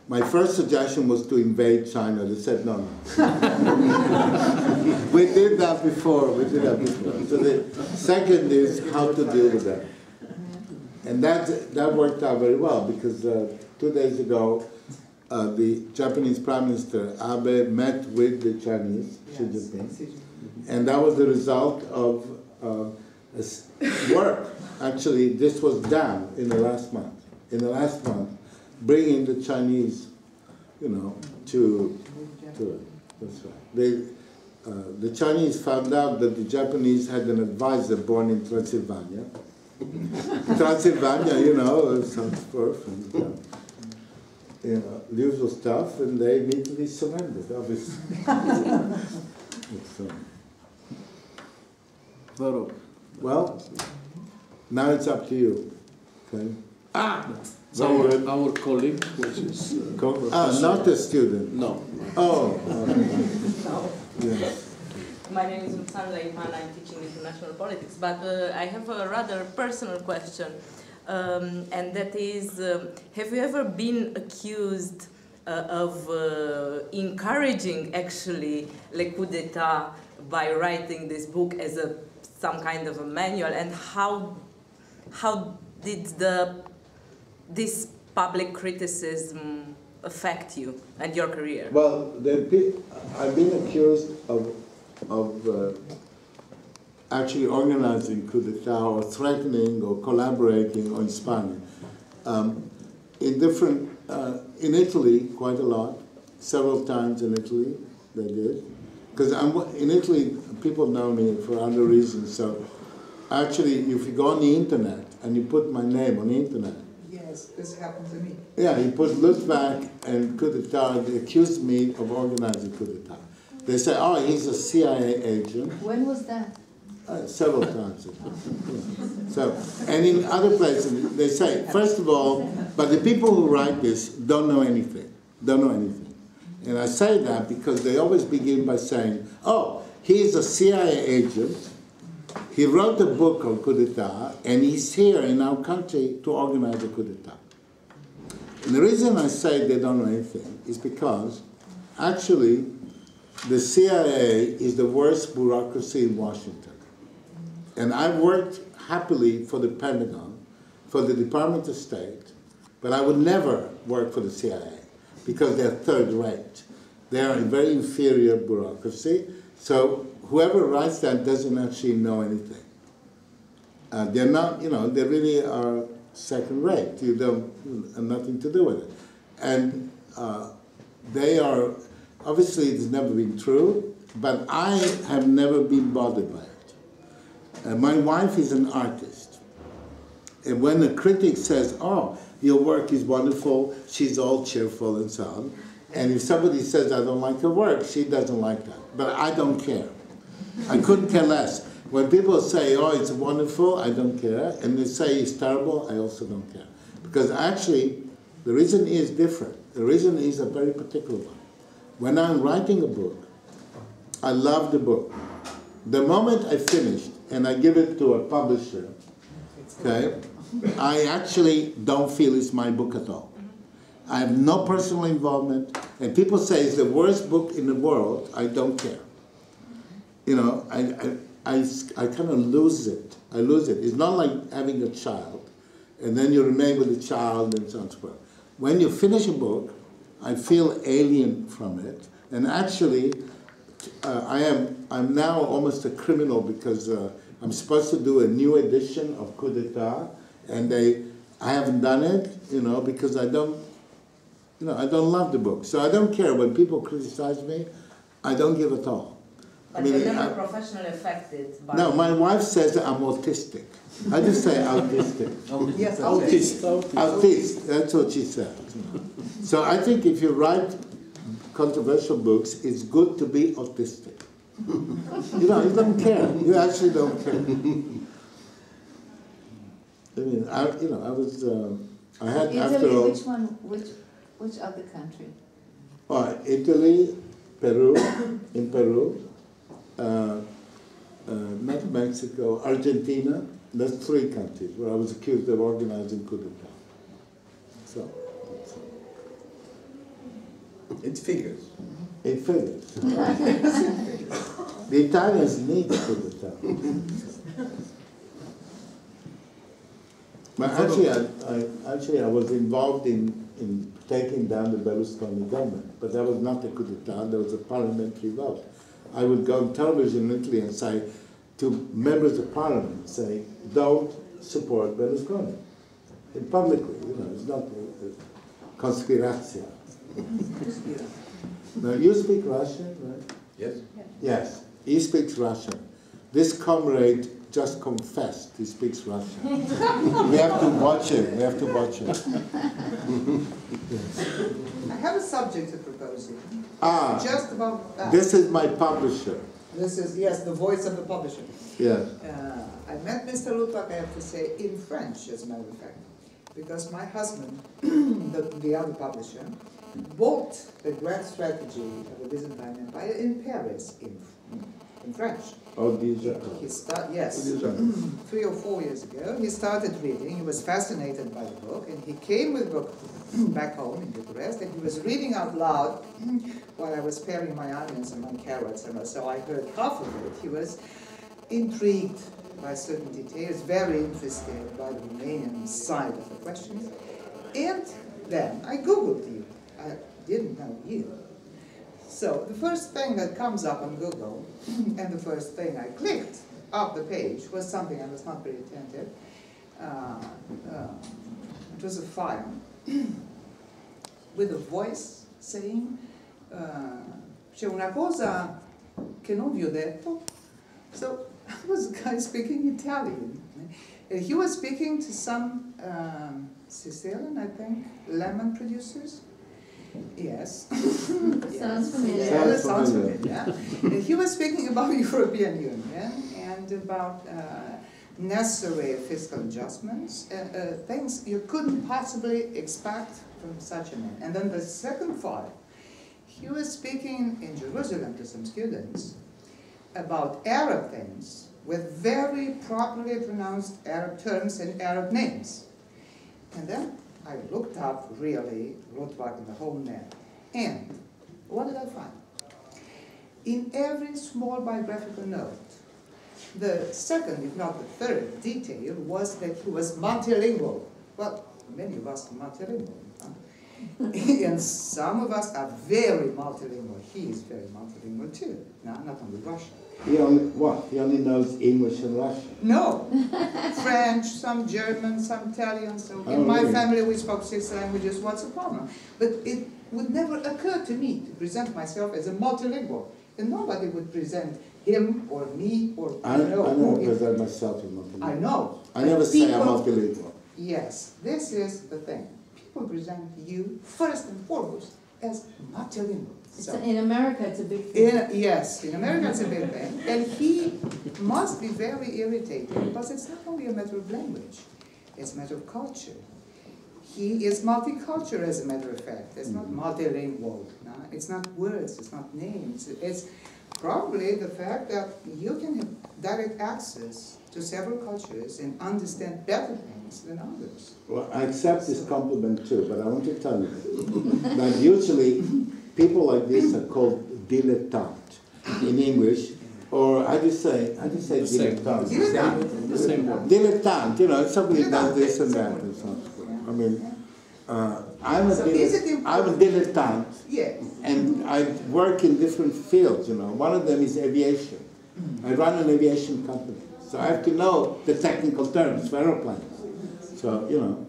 my first suggestion was to invade China. They said, no, no. We did that before. So the second is how to deal with that. And that worked out very well because 2 days ago, the Japanese Prime Minister Abe met with the Chinese, Xi Jinping, and that was the result of work. Actually, this was done in the last month. In the last month, bringing the Chinese, you know, to it. That's right. The Chinese found out that the Japanese had an advisor born in Transylvania. Transylvania, you know, sounds perfect. You know, the usual stuff, and they immediately surrendered, obviously. Well, now it's up to you. Okay. Our colleague, which is... not a student. No. Oh. Yes. My name is Luttwak. I'm teaching international politics, but I have a rather personal question. And that is, have you ever been accused of encouraging actually le coup d'etat by writing this book as some kind of a manual, and how did this public criticism affect you and your career? Well, I've been accused of actually organizing coup d'etat or threatening or collaborating or inspiring. In Italy, quite a lot, several times in Italy they did. Because in Italy, people know me for other reasons. So actually, if you go on the internet and you put my name on the internet. Yes, this happened to me. Yeah, you put Luttwak and coup d'etat, they accused me of organizing coup d'etat. They say, oh, he's a CIA agent. When was that? Several times. So, and in other places, they say, first of all, but the people who write this don't know anything. Don't know anything. And I say that because they always begin by saying, oh, he's a CIA agent. He wrote a book on coup d'etat, and he's here in our country to organize a coup d'etat. And the reason I say they don't know anything is because, actually, the CIA is the worst bureaucracy in Washington. And I've worked happily for the Pentagon, for the Department of State, but I would never work for the CIA because they're third rate. They are a very inferior bureaucracy, so whoever writes that doesn't actually know anything. They're not, they really are second rate. You don't have nothing to do with it. And they are, obviously it's never been true, but I have never been bothered by it. My wife is an artist. And when a critic says, oh, your work is wonderful, she's all cheerful and so on. And if somebody says, I don't like her work, she doesn't like that. But I don't care. I couldn't care less. When people say, oh, it's wonderful, I don't care. And they say it's terrible, I also don't care. Because actually, the reason is different. The reason is a very particular one. When I'm writing a book, I love the book. The moment I finish and I give it to a publisher, okay, I actually don't feel it's my book at all. I have no personal involvement, and people say it's the worst book in the world. I don't care. I kind of lose it. I lose it. It's not like having a child, and then you remain with the child and so on and so forth. When you finish a book, I feel alien from it, and actually, I'm now almost a criminal because I'm supposed to do a new edition of Coup d'etat, and I haven't done it, because I don't love the book. So I don't care when people criticize me. I don't give at all. But you're never professionally affected by... No, my wife says I'm autistic. I just say autistic. Yes, Autist. That's what she says. So I think if you write controversial books, it's good to be autistic. You don't care. You actually don't care. I had Italy, after all... which other country? Italy, Peru, in Peru, not Mexico, Argentina. That's 3 countries where I was accused of organizing coup d'etat. So, It figures. it figures. The Italians need coup d'etat. But actually, I was involved in taking down the Berlusconi government, but that was not a coup d'etat, there was a parliamentary vote. I would go on television in Italy and say to members of parliament, say, don't support Berlusconi. And publicly, it's not a conspiratio. Now, you speak Russian, right? Yes. Yes, he speaks Russian. This comrade just confessed he speaks Russian. We have to watch him. We have to watch him. I have a subject to propose you. Just about that. This is my publisher. This is, yes, the voice of the publisher. Yes. I met Mr. Luttwak, I have to say, in French, as a matter of fact, because my husband, the other publisher, bought the grand strategy of the Byzantine Empire in Paris, in French. Oh, déjà. Yes, 3 or 4 years ago, he started reading. He was fascinated by the book, and he came with the book back home in Bucharest, and he was reading out loud while I was paring my onions and my carrots, and so I heard half of it. He was intrigued by certain details, very interested by the Romanian side of the questions. And then I Googled you. I didn't know you. So the first thing that comes up on Google, and the first thing I clicked up the page was something I was not very attentive. It was a file with a voice saying c'è una cosa che non vi ho detto. So I was a guy speaking Italian. And he was speaking to some Sicilian, I think, lemon producers. Yes. Sounds familiar. Yeah, sounds familiar. Yeah. And he was speaking about European Union and about necessary fiscal adjustments, things you couldn't possibly expect from such a man. And then the second file, he was speaking in Jerusalem to some students about Arab things with very properly pronounced Arab terms and Arab names. And then I looked up really Luttwak in the whole net. And what did I find? In every small biographical note, the second, if not the third, detail was that he was multilingual. Well, many of us are multilingual. And some of us are very multilingual. He is very multilingual too. No, not only Russian. He only, what? He only knows English and Russian? No. French, some German, some Italian. So in my family we spoke 6 languages. What's the problem? But it would never occur to me to present myself as a multilingual. And nobody would present him or me or I never present myself as multilingual. I know. I never say I'm multilingual. Yes, this is the thing. People present you first and foremost as multilingual. So, In America, it's a big thing. Yes, in America it's a big thing. And he must be very irritated because it's not only a matter of language, it's a matter of culture. He is multicultural, as a matter of fact. It's not multilingual. No? It's not words, it's not names. It's probably the fact that you can have direct access to several cultures and understand better things than others. Well, I accept this compliment too, but I want to tell you that usually people like this are called dilettante in English, or I just say dilettante. Dilettante. The same word. Dilettante, you know, somebody does this and that. And so I mean, I'm a dilettante, Yes. and I work in different fields, you know. One of them is aviation. I run an aviation company, so I have to know the technical terms for aeroplanes. So, you know,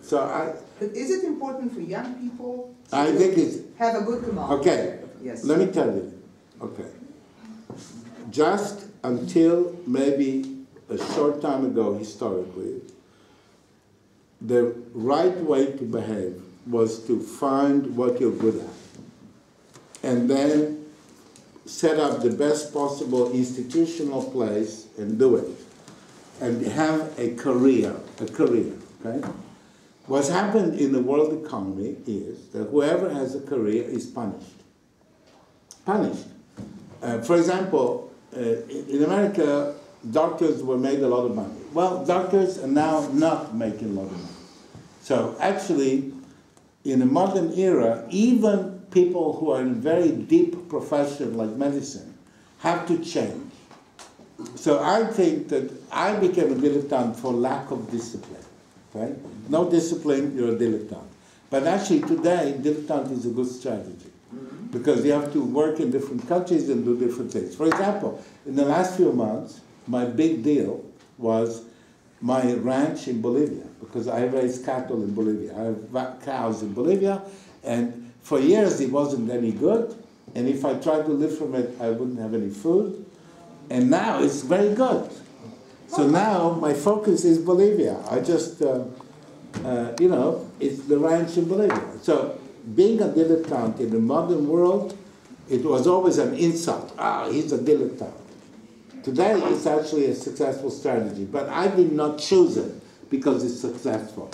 But is it important for young people to I think it's, have a good command? okay, Yes. let me tell you, okay. Just until maybe a short time ago, historically, the right way to behave was to find what you're good at and then set up the best possible institutional place and do it and have a career, okay? What's happened in the world economy is that whoever has a career is punished. Punished. For example, in America, doctors were made a lot of money. Well, doctors are now not making a lot of money. So actually, in the modern era, even people who are in a very deep profession like medicine have to change. So I think that I became a dilettante for lack of discipline. Okay? No discipline, you're a dilettante. But actually today, dilettante is a good strategy because you have to work in different countries and do different things. For example, in the last few months, my big deal was my ranch in Bolivia, because I raise cattle in Bolivia. I have cows in Bolivia, and for years it wasn't any good, and if I tried to live from it, I wouldn't have any food, and now it's very good. So now my focus is Bolivia. I just, you know, it's the ranch in Bolivia. So being a dilettante in the modern world, it was always an insult. Ah, he's a dilettante. Today, it's actually a successful strategy, but I did not choose it because it's successful.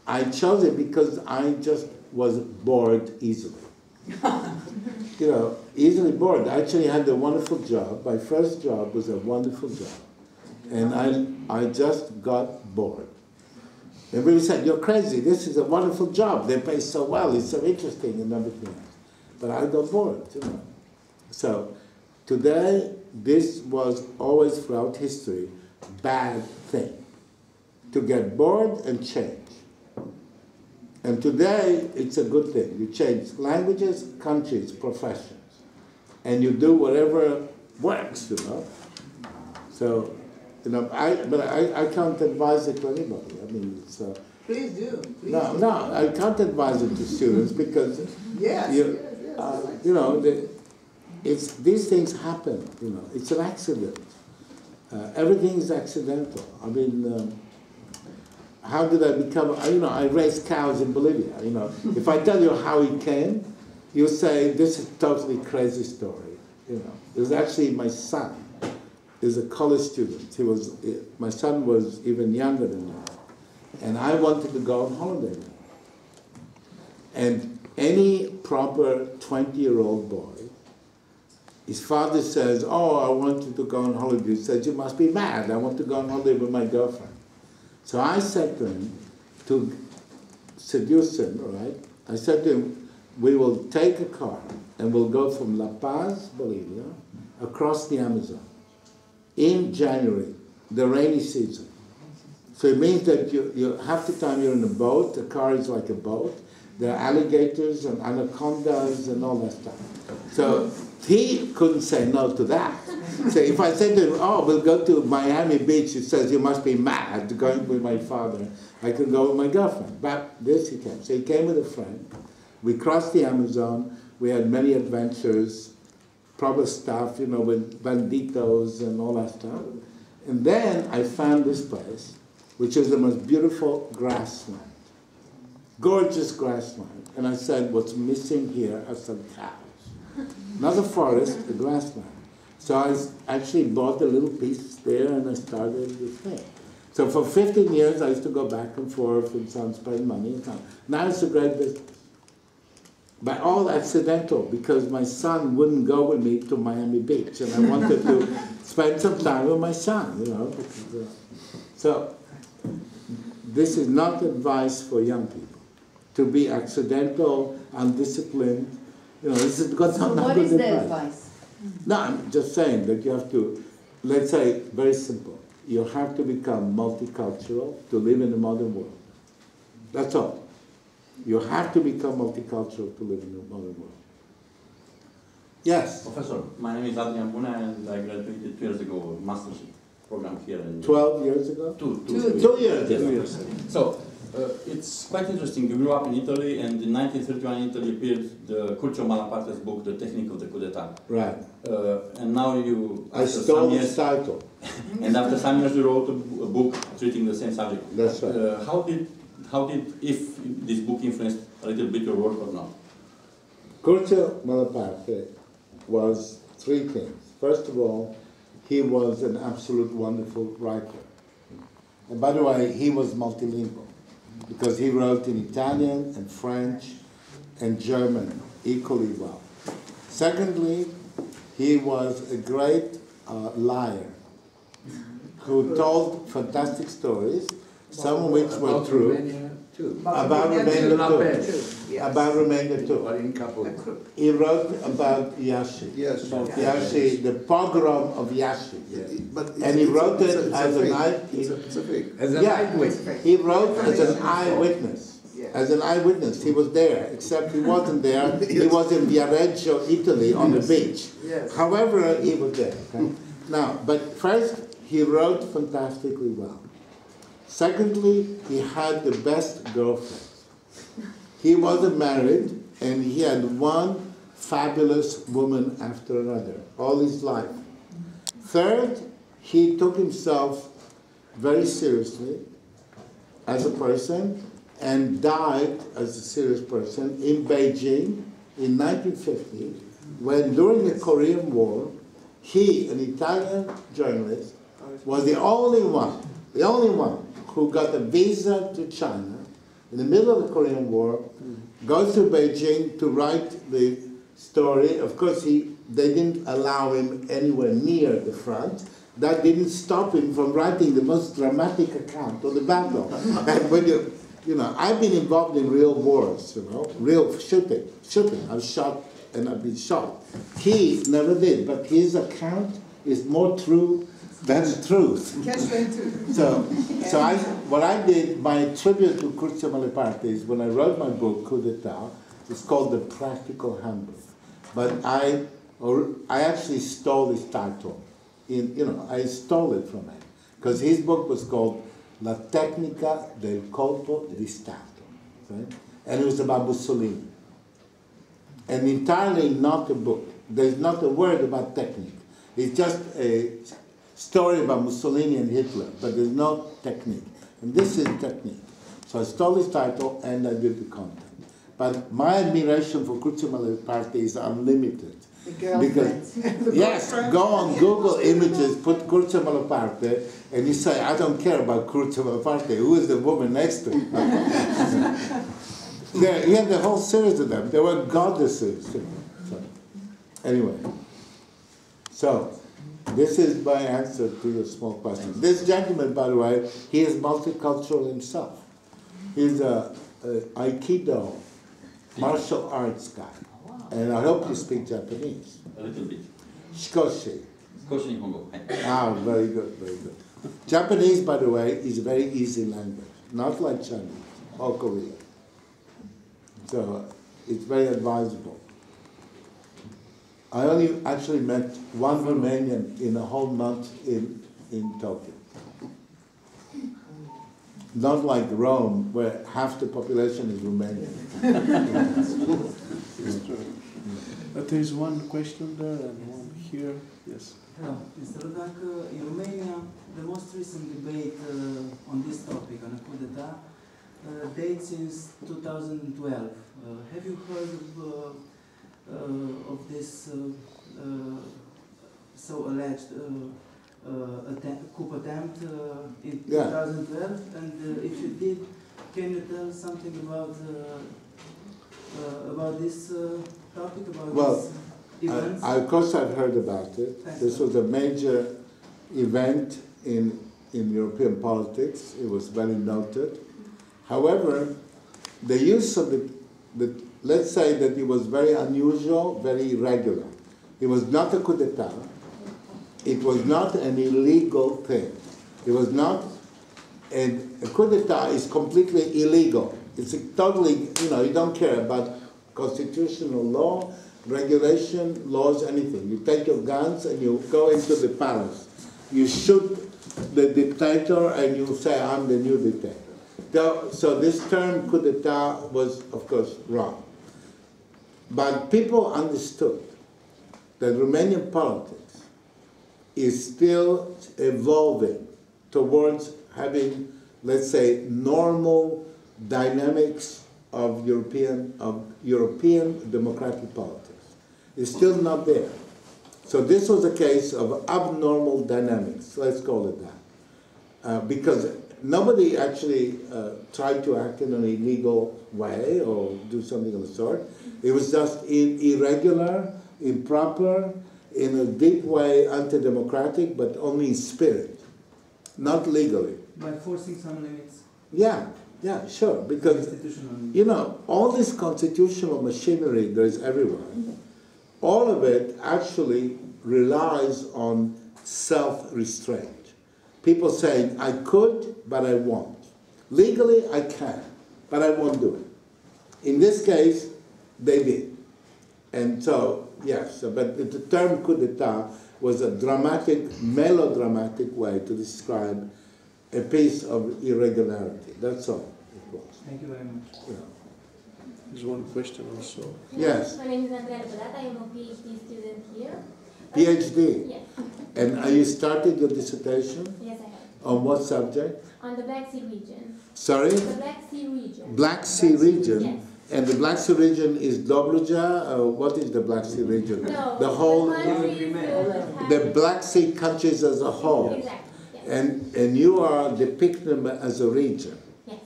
I chose it because I just was bored easily. You know, easily bored. I actually had a wonderful job. My first job was a wonderful job. And I just got bored. Everybody said, you're crazy, this is a wonderful job. They pay so well, it's so interesting and everything else. But I got bored, you know. So today, this was always throughout history bad thing, to get bored and change. And today, it's a good thing. You change languages, countries, professions, and you do whatever works, you know. So, you know, I can't advise it to anybody. I mean, it's... Please do. Please no, do. no, I can't advise it to students because, Yes, you know, these things happen, you know. It's an accident. Everything is accidental. I mean, how did I become, you know, I raised cows in Bolivia, you know. If I tell you how it came, you'll say, this is a totally crazy story, you know. It was actually my son. He was a college student. My son was even younger than me. And I wanted to go on holiday with him. And any proper 20-year-old boy, his father says, oh, I want you to go on holiday. He says, you must be mad. I want to go on holiday with my girlfriend. So I said to him, to seduce him, right? I said to him, we will take a car and we'll go from La Paz, Bolivia, across the Amazon in January, the rainy season. So it means that you half the time you're in a boat, the car is like a boat, there are alligators and anacondas and all that stuff. So he couldn't say no to that. So if I said to him, oh, we'll go to Miami Beach, he says, you must be mad going with my father. I can go with my girlfriend. But this he came. So he came with a friend. We crossed the Amazon. We had many adventures, proper stuff, you know, with banditos and all that stuff. And then I found this place, which is the most beautiful grassland. Gorgeous grassland. And I said, what's missing here are some cows. Not a forest, a grassland. So I actually bought a little piece there and I started the thing. So for 15 years I used to go back and forth and so on, spend money and so on. Now it's a great business. But all accidental because my son wouldn't go with me to Miami Beach and I wanted to spend some time with my son, you know. Because, so this is not advice for young people. To be accidental, undisciplined, you know, this is because I'm not What good is the advice? No, I'm just saying that you have to, let's say, very simple. You have to become multicultural to live in the modern world. That's all. You have to become multicultural to live in the modern world. Yes? Professor, my name is Adrian Buna and I graduated 2 years ago, mastership program here in... 12 years ago? Two 2 years ago. 2 years ago. So, it's quite interesting. You grew up in Italy, and in 1931 in Italy appeared the Curcio Malaparte's book, The Technique of the Coup d'etat. Right. And now you... I stole the title. And after some years you wrote a book treating the same subject. That's right. How did, if this book influenced a little bit your work or not? Curcio Malaparte was 3 things. First of all, he was an absolute wonderful writer. And by the way, he was multilingual because he wrote in Italian and French and German equally well. Secondly, he was a great liar who told fantastic stories, some of which were true. About Romania too. About Romania too. He wrote about Yashi. Yes. About Yashi, the pogrom of Yashi. Yes. But And he wrote it as an eyewitness. He wrote as an eyewitness. As an eyewitness, he was there, except he wasn't there. He was in Viareggio, Italy, on the beach. However, he was there. Okay? Now, but first, he wrote fantastically well. Secondly, he had the best girlfriends. He wasn't married, and he had one fabulous woman after another, all his life. Third, he took himself very seriously as a person and died as a serious person in Beijing in 1950, when during the Korean War, he, an Italian journalist, was the only one who got a visa to China in the middle of the Korean War, goes to Beijing to write the story. Of course, they didn't allow him anywhere near the front. That didn't stop him from writing the most dramatic account of the battle. And when you know, I've been involved in real wars, you know, real shooting. I've shot and I've been shot. He never did, but his account is more true That's the truth. Catch-22. So what I did, my tribute to Curcio Malaparte is when I wrote my book, Coup d'etat, it's called The Practical Handbook. But I actually stole his title. I stole it from him. Because his book was called La Tecnica del Colpo di Stato. Right? And it was about Mussolini. And entirely not a book. There's not a word about technique. It's just a story about Mussolini and Hitler, but there's no technique. And this is technique. So I stole his title and I did the content. But my admiration for Curcio Malaparte is unlimited. Because, yes, go on Google Images, put Curcio Malaparte, and you say, I don't care about Curcio Malaparte, who is the woman next to him? You have the whole series of them. They were goddesses. So, anyway, so this is my answer to your small question. This gentleman, by the way, he is multicultural himself. He's a Aikido martial arts guy. And I hope you speak Japanese. A little bit. Shikoshi. Shikoshi Nihongo. Ah, very good, very good. Japanese, by the way, is a very easy language. Not like Chinese or Korean. So it's very advisable. I only actually met one Romanian in a whole month in Tokyo. Not like Rome, where half the population is Romanian. There is one question there and one here. Yes. Hello, Mr. Luttwak. In Romania, the most recent debate on this topic, on a coup d'etat, dates since 2012. Have you heard of this so alleged coup attempt in 2012? And if you did, can you tell something about this topic, about this event? Of course I've heard about it. This was a major event in European politics. It was very noted. However, the use of let's say that it was very unusual, very irregular. It was not a coup d'etat. It was not an illegal thing. It was not, and a coup d'etat is completely illegal. It's totally, you don't care about constitutional law, regulation, laws, anything. You take your guns and you go into the palace. You shoot the dictator and you say, I'm the new dictator. So this term coup d'etat was, of course, wrong. But people understood that Romanian politics is still evolving towards having, let's say, normal dynamics of European democratic politics. It's still not there. So this was a case of abnormal dynamics, let's call it that. Because nobody actually tried to act in an illegal way or do something of the sort. It was just irregular, improper, in a deep way anti-democratic, but only in spirit, not legally. By forcing some limits? Yeah, sure. Because, all this constitutional machinery there is everywhere, all of it actually relies on self-restraint. People saying, I could, but I won't. Legally, I can, but I won't do it. In this case, they did. And so, yes, but the term coup d'etat was a dramatic, melodramatic way to describe a piece of irregularity. That's all it was. Thank you very much. Yeah. There's one question also. Yes. My name is Andrea Belata. I am a PhD student here. PhD? Yes. And you started your dissertation? Yes, I have. On what subject? On the Black Sea region. Sorry? The Black Sea region. Black Sea region? Yes. And the Black Sea region is Dobruja? What is the Black Sea region? No, the whole, the Black Sea countries as a whole. Exactly. Yes. And you are depicting them as a region. Yes.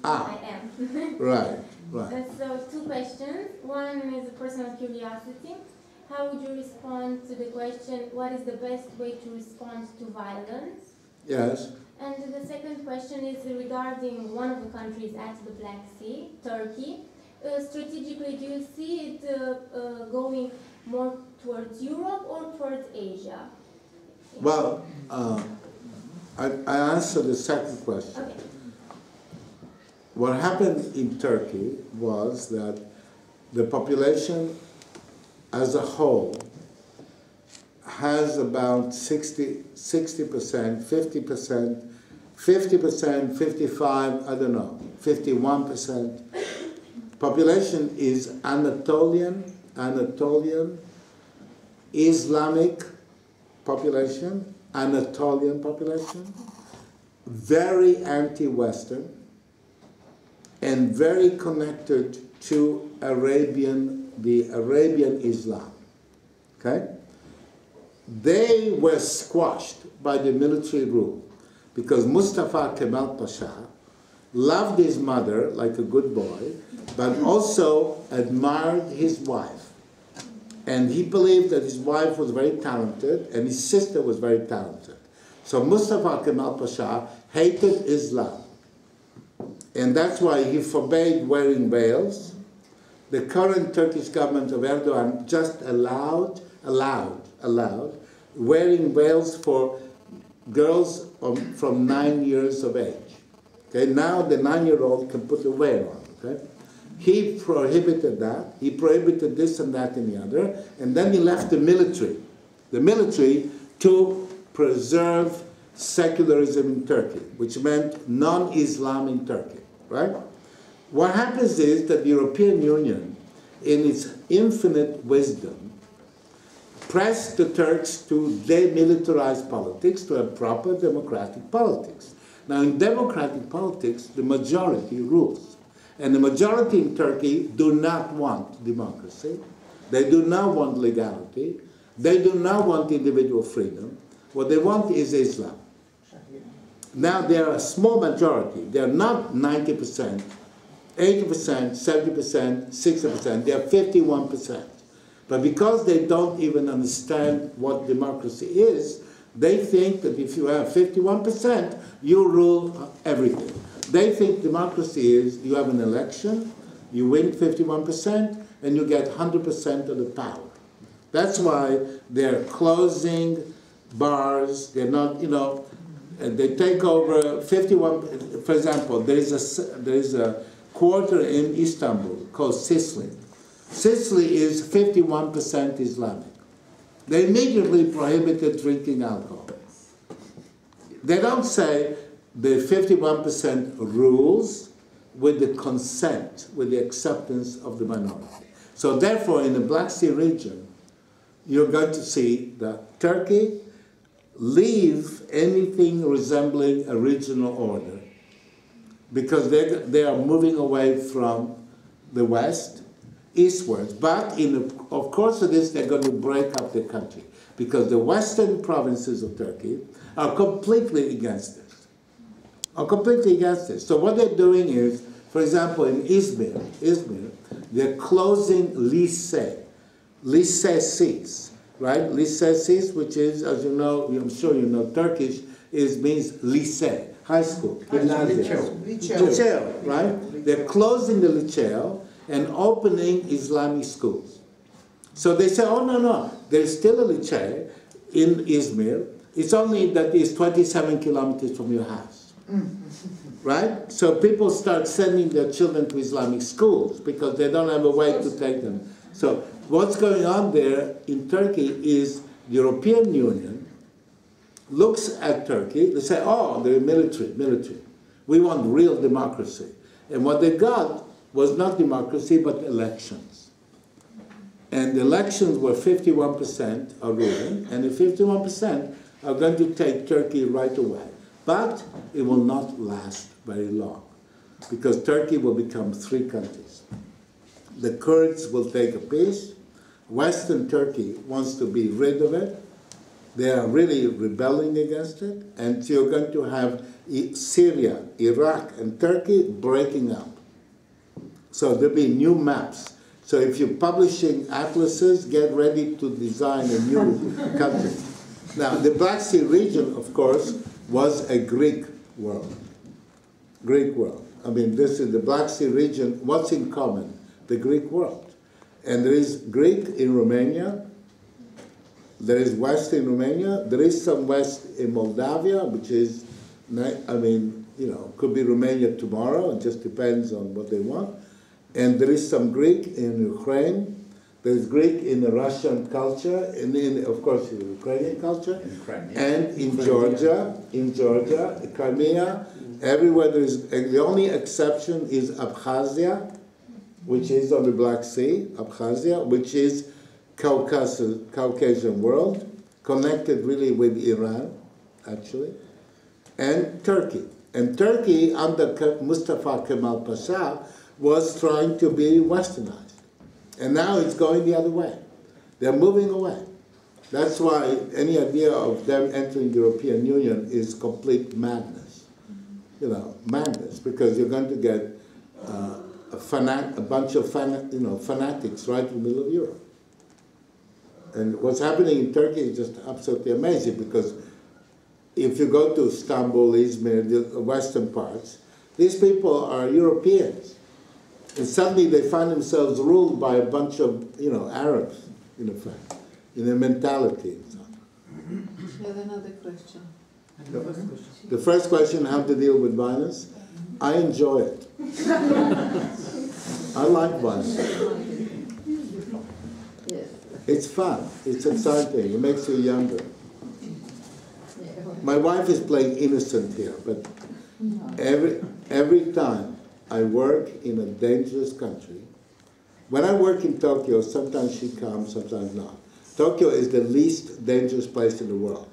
Ah. I am. Right. So two questions. One is a personal curiosity. How would you respond to the question, what is the best way to respond to violence? Yes. And the second question is regarding one of the countries at the Black Sea, Turkey. Strategically, do you see it going more towards Europe or towards Asia? Well, I answer the second question. Okay. What happened in Turkey was that the population as a whole has about 60%, 50%, 55, I don't know, 51%. Population is Anatolian, Islamic population, Anatolian population, very anti-Western, and very connected to the Arabian Islam. Okay? They were squashed by the military rule because Mustafa Kemal Pasha loved his mother like a good boy, but also admired his wife. And he believed that his wife was very talented and his sister was very talented. So Mustafa Kemal Pasha hated Islam. And that's why he forbade wearing veils. The current Turkish government of Erdogan just allowed wearing veils for girls from 9 years of age. Okay, now the 9-year-old can put a veil on. Okay, he prohibited that. He prohibited this and that and the other, and then he left the military to preserve secularism in Turkey, which meant non-Islam in Turkey. Right? What happens is that the European Union, in its infinite wisdom, pressed the Turks to demilitarize politics, to have proper democratic politics. Now, in democratic politics, the majority rules. And the majority in Turkey do not want democracy. They do not want legality. They do not want individual freedom. What they want is Islam. Now, they are a small majority. They are not 90%, 80%, 70%, 60%. They are 51%. But because they don't even understand what democracy is, they think that if you have 51%, you rule everything. They think democracy is you have an election, you win 51%, and you get 100% of the power. That's why they're closing bars. They're not, they take over 51. For example, there is a quarter in Istanbul called Sicily. Sicily is 51% Islamic. They immediately prohibited drinking alcohol. They don't say the 51% rules with the consent, with the acceptance of the minority. So therefore, in the Black Sea region, you're going to see that Turkey leave anything resembling a regional order because they are moving away from the West eastwards. But of course of this, they're going to break up the country because the western provinces of Turkey are completely against this. So what they're doing is, for example, in Izmir, they're closing licees, right? Licees, which is, as you know, I'm sure you know Turkish, means lycée, high school, liceo, right? They're closing the liceo and opening Islamic schools. So they say, oh, no, there's still a liceo in Izmir. It's only that it's 27 kilometers from your house. Right? So people start sending their children to Islamic schools because they don't have a way to take them. So what's going on there in Turkey is the European Union looks at Turkey, they say, oh, they're military. We want real democracy. And what they got was not democracy, but elections. And the elections were 51% are ruling, and the 51% are going to take Turkey right away. But it will not last very long, because Turkey will become 3 countries. The Kurds will take a piece. Western Turkey wants to be rid of it. They are really rebelling against it. And so you're going to have Syria, Iraq, and Turkey breaking up. So there'll be new maps. So if you're publishing atlases, get ready to design a new country. Now, the Black Sea region, of course, was a Greek world. Greek world. I mean, this is the Black Sea region. What's in common? The Greek world. And there is Greek in Romania, there is West in Romania. There is some West in Moldavia, which is, I mean, you know, could be Romania tomorrow. It just depends on what they want. And there is some Greek in Ukraine. There's Greek in the Russian culture, and in, of course, the Ukrainian culture, and in Georgia, Crimea, everywhere there is. The only exception is Abkhazia, which is on the Black Sea, Abkhazia, which is Caucasian world, connected really with Iran, actually, and Turkey. And Turkey, under Mustafa Kemal Pasha, was trying to be westernized. And now it's going the other way. They're moving away. That's why any idea of them entering the European Union is complete madness. You know, madness, because you're going to get a bunch of fanatics right in the middle of Europe. And what's happening in Turkey is just absolutely amazing, because if you go to Istanbul, Izmir, the western parts, these people are Europeans. And suddenly they find themselves ruled by a bunch of, you know, Arabs, in effect, in their mentality and so on. You have another question. The first question, how to deal with violence? I enjoy it. I like violence. It's fun. It's exciting. It makes you younger. My wife is playing innocent here, but every time I work in a dangerous country, when I work in Tokyo, sometimes she comes, sometimes not. Tokyo is the least dangerous place in the world.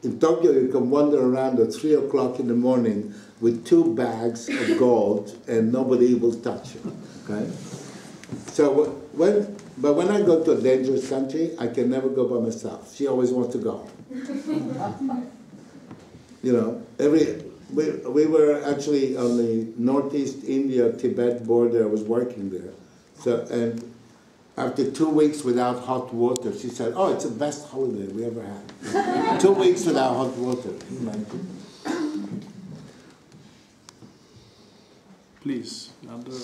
In Tokyo, you can wander around at 3 o'clock in the morning with 2 bags of gold and nobody will touch you, okay? So when I go to a dangerous country, I can never go by myself. She always wants to go. You know, we were actually on the northeast India-Tibet border. I was working there. So, and after 2 weeks without hot water, she said, oh, it's the best holiday we ever had. 2 weeks without hot water. Please, another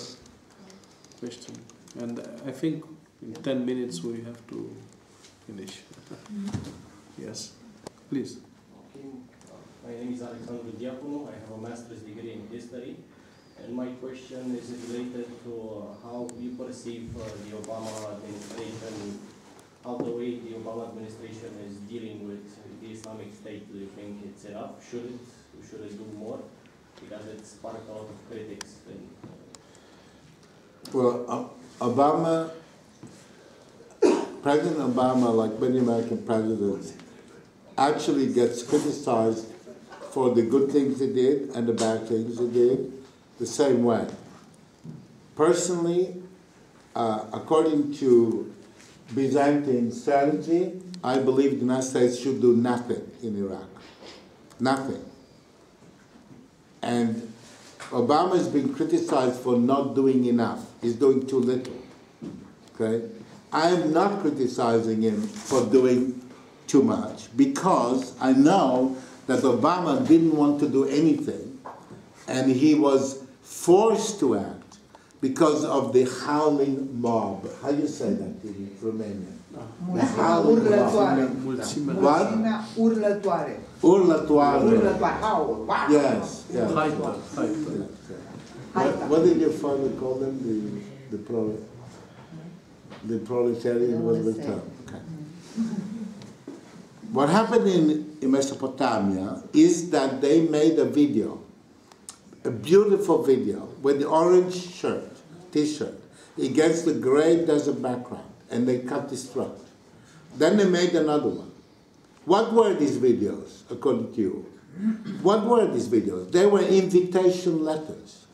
question. And I think in 10 minutes we have to finish. Yes, please. My name is Alexandru Diaconu. I have a master's degree in history, and my question is related to how you perceive the Obama administration, how the way the Obama administration is dealing with the Islamic State. Do you think it's enough? Should it do more? Because it's sparked a lot of critics. Well, President Obama, like many American presidents, actually gets criticized for the good things he did and the bad things he did the same way. Personally, according to Byzantine strategy, I believe the United States should do nothing in Iraq. Nothing. And Obama has been criticized for not doing enough. He's doing too little. Okay? I am not criticizing him for doing too much, because I know that Obama didn't want to do anything, and he was forced to act because of the howling mob. How do you say that in Romanian? The howling mob. What? Urlătoare. Urlătoare. Yes. Yes. What did your father call them? The proletarian was the term. Okay. What happened in Mesopotamia is that they made a video, a beautiful video, with the orange shirt, t-shirt, against the gray desert background, and they cut his throat. Then they made another one. What were these videos, according to you? What were these videos? They were invitation letters.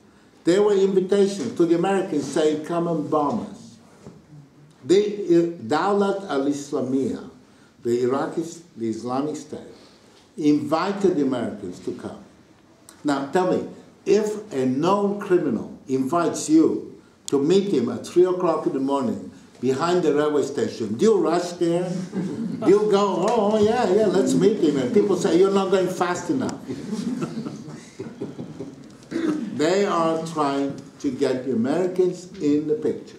They were invitations to the Americans saying, come and bomb us. The Dawlat al-Islamiyah, the Islamic State, invited the Americans to come. Now tell me, if a known criminal invites you to meet him at 3 o'clock in the morning behind the railway station, do you rush there? Do you go, oh yeah, let's meet him? And people say, you're not going fast enough. They are trying to get the Americans in the picture.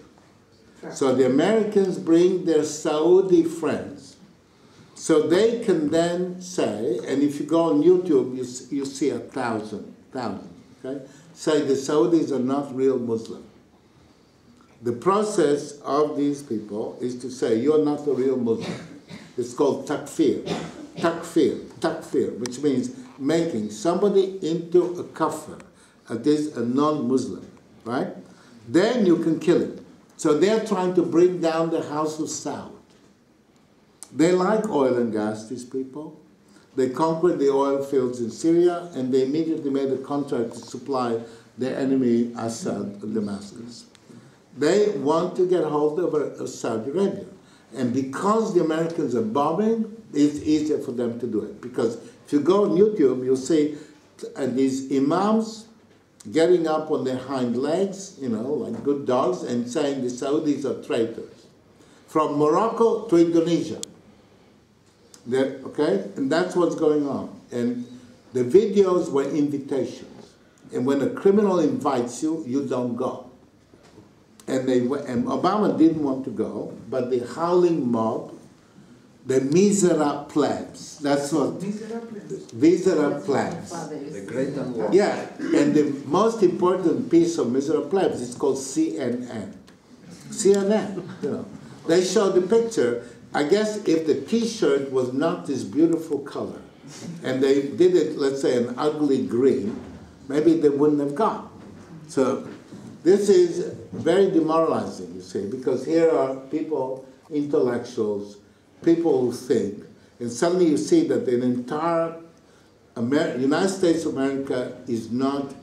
So the Americans bring their Saudi friends So they can then say, and if you go on YouTube, you see 1,000, okay? Say the Saudis are not real Muslim. The process of these people is to say, you're not a real Muslim. It's called takfir, which means making somebody into a kafir, that is a non-Muslim, right? Then you can kill him. So they're trying to bring down the house of Saud. They like oil and gas, these people. They conquered the oil fields in Syria, and they immediately made a contract to supply their enemy Assad in Damascus. They want to get hold of Saudi Arabia. And because the Americans are bombing, it's easier for them to do it. Because if you go on YouTube, you'll see these imams getting up on their hind legs, you know, like good dogs, and saying the Saudis are traitors. From Morocco to Indonesia. Okay? And that's what's going on. And the videos were invitations. And when a criminal invites you, you don't go. And Obama didn't want to go, but the howling mob, the misera plebs, that's what, misera plebs. The great unwell. Yeah, and the most important piece of misera plebs is called CNN. CNN, you know. They showed the picture. I guess if the T-shirt was not this beautiful color, and they did it, let's say, an ugly green, maybe they wouldn't have gone. So this is very demoralizing, you see, because here are people, intellectuals, people who think, and suddenly you see that the entire United States of America is not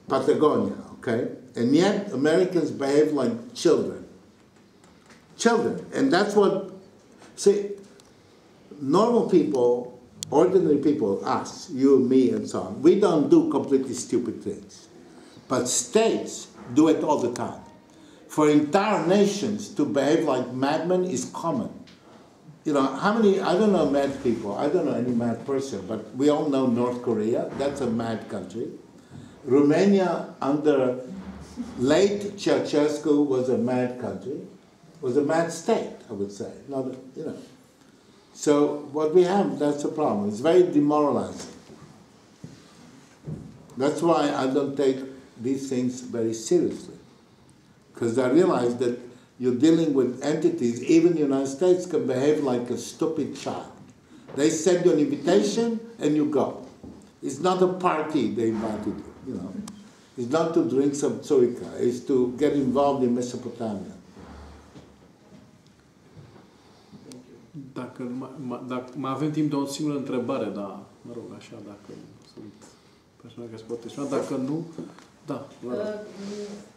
Patagonia, okay? And yet Americans behave like children. Children. And that's what, see, normal people, ordinary people, us, you, me, and so on, we don't do completely stupid things. But states do it all the time. For entire nations to behave like madmen is common. You know, how many, I don't know mad people, I don't know any mad person, but we all know North Korea, that's a mad country. Romania under late Ceausescu was a mad country, was a mad state, I would say. Not, you know. So what we have, that's the problem. It's very demoralizing. That's why I don't take these things very seriously. Because I realize that you're dealing with entities, even the United States can behave like a stupid child. They send you an invitation and you go. It's not a party they invited you, you know. It's not to drink some tsuika, it's to get involved in Mesopotamia. Dacă mai avem timp de o singură întrebare, dar, mă rog, așa, dacă sunt persoane care se pot exprima, dacă nu, da.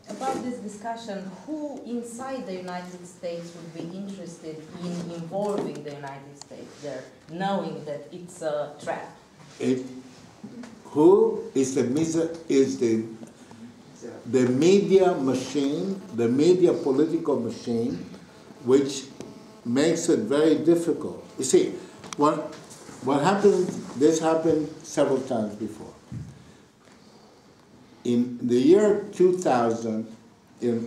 About this discussion, who inside the United States would be interested in involving the United States there, knowing that it's a trap? Who is the media machine, the media political machine, which makes it very difficult. You see, what happened, this happened several times before. In the year 2000,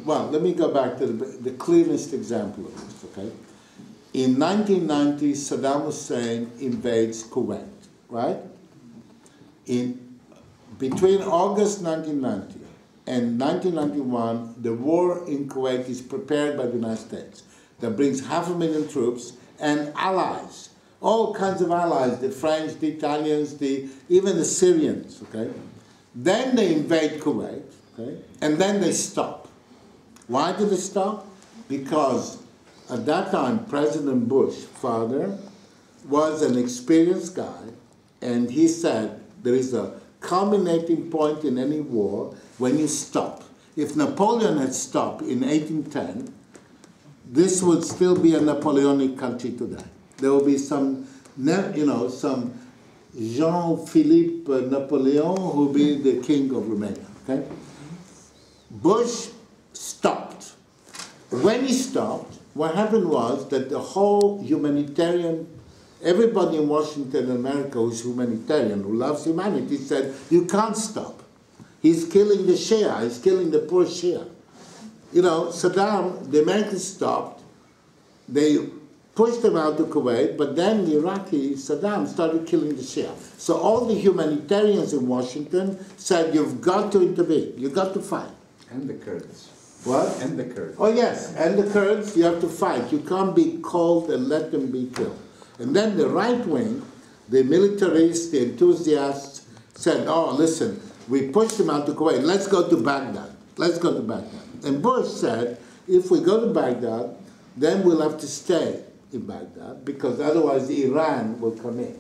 well, let me go back to the clearest example of this, okay? In 1990, Saddam Hussein invades Kuwait, right? Between August 1990 and 1991, the war in Kuwait is prepared by the United States. That brings 500,000 troops and allies, all kinds of allies, the French, the Italians, even the Syrians, okay? Then they invade Kuwait, okay? And then they stop. Why did they stop? Because at that time, President Bush, father, was an experienced guy, and he said there is a culminating point in any war when you stop. If Napoleon had stopped in 1810, this would still be a Napoleonic country today. There will be some, you know, some Jean-Philippe Napoleon who will be the king of Romania, okay? Bush stopped. When he stopped, what happened was that the whole humanitarian, everybody in Washington and America who's humanitarian, who loves humanity, said, you can't stop. He's killing the Shia, he's killing the poor Shia. You know, Saddam, the Americans stopped. They pushed them out to Kuwait, but then the Iraqi Saddam started killing the Shia. So all the humanitarians in Washington said, you've got to intervene, you've got to fight. And the Kurds. What? And the Kurds. Oh yes, and the Kurds, you have to fight. You can't be cold and let them be killed. And then the right wing, the militarists, the enthusiasts, said, oh, listen, we pushed them out to Kuwait, let's go to Baghdad. Let's go to Baghdad. And Bush said, if we go to Baghdad, then we'll have to stay in Baghdad, because otherwise Iran will come in.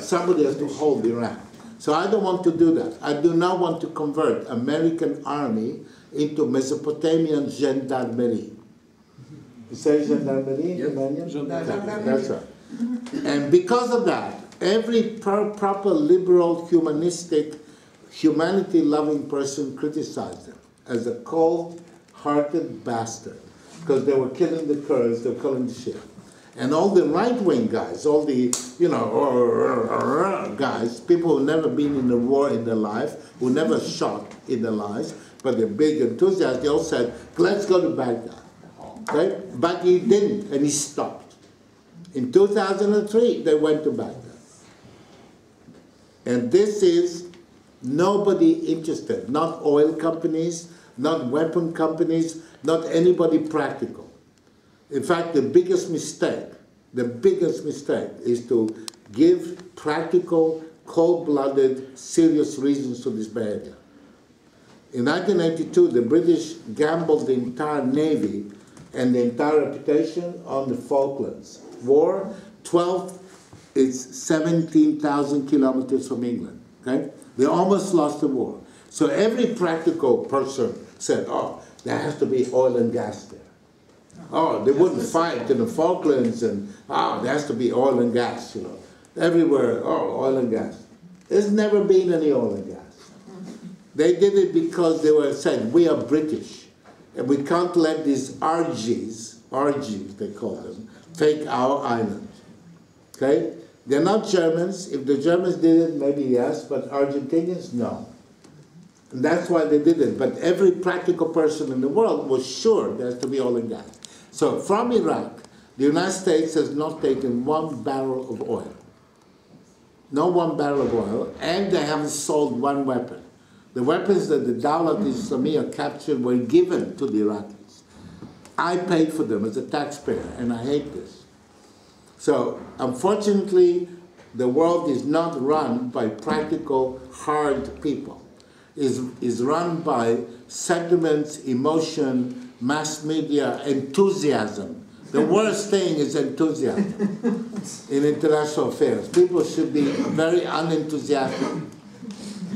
Somebody has to hold Iran. So I don't want to do that. I do not want to convert American army into Mesopotamian gendarmerie. You say gendarmerie in Romanian? Gendarmerie. That's right. And because of that, every proper liberal, humanistic, humanity-loving person criticized them as a cold-hearted bastard, because they were killing the Kurds, they were killing the Shia. And all the right-wing guys, all the, you know, guys, people who've never been in a war in their life, who never shot in their lives, but they're big enthusiasts, they all said, let's go to Baghdad. Okay? But he didn't, and he stopped. In 2003, they went to Baghdad. And this is nobody interested, not oil companies, not weapon companies, not anybody practical. In fact, the biggest mistake is to give practical, cold-blooded, serious reasons to this behavior. In 1982, the British gambled the entire Navy and the entire reputation on the Falklands War. 17,000 kilometers from England, okay? They almost lost the war. So every practical person said, oh, there has to be oil and gas there. Oh, they wouldn't fight in the Falklands, and oh, there has to be oil and gas, you know. Everywhere, oh, oil and gas. There's never been any oil and gas. They did it because they were saying, we are British, and we can't let these RGs they call them, take our island, okay? They're not Germans. If the Germans did it, maybe yes, but Argentinians, no. And that's why they did it. But every practical person in the world was sure there has to be oil and gas. So from Iraq, the United States has not taken one barrel of oil. Not one barrel of oil, and they haven't sold one weapon. The weapons that the Dawlat Islamiyah captured were given to the Iraqis. I paid for them as a taxpayer, and I hate this. So, unfortunately, the world is not run by practical, hard people. Is run by sentiments, emotion, mass media, enthusiasm. The worst thing is enthusiasm in international affairs. People should be very unenthusiastic.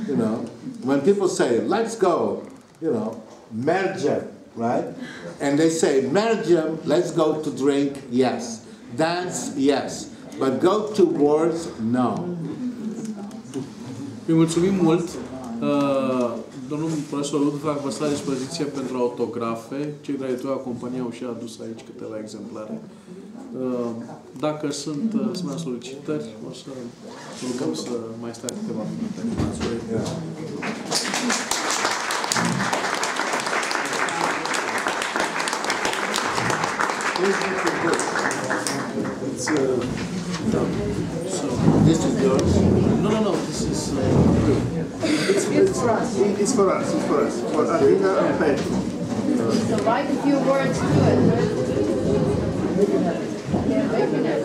You know, when people say, let's go, you know, mergem, right? And they say, mergem, let's go to drink, yes. Dance, yes. But go to wars, no. Îi mulțumim mult. Domnul profesor Luttwak vă stă la dispoziție pentru autografe. Cei de la Luttwak compania au și adus aici câteva exemplare. Dacă sunt asemenea solicitări, o să rugăm să mai stai câteva minute. So, this is yours? No, this is... It's for us. It's for us. For Adina and Petru. So write a few words to it. Yeah, they can have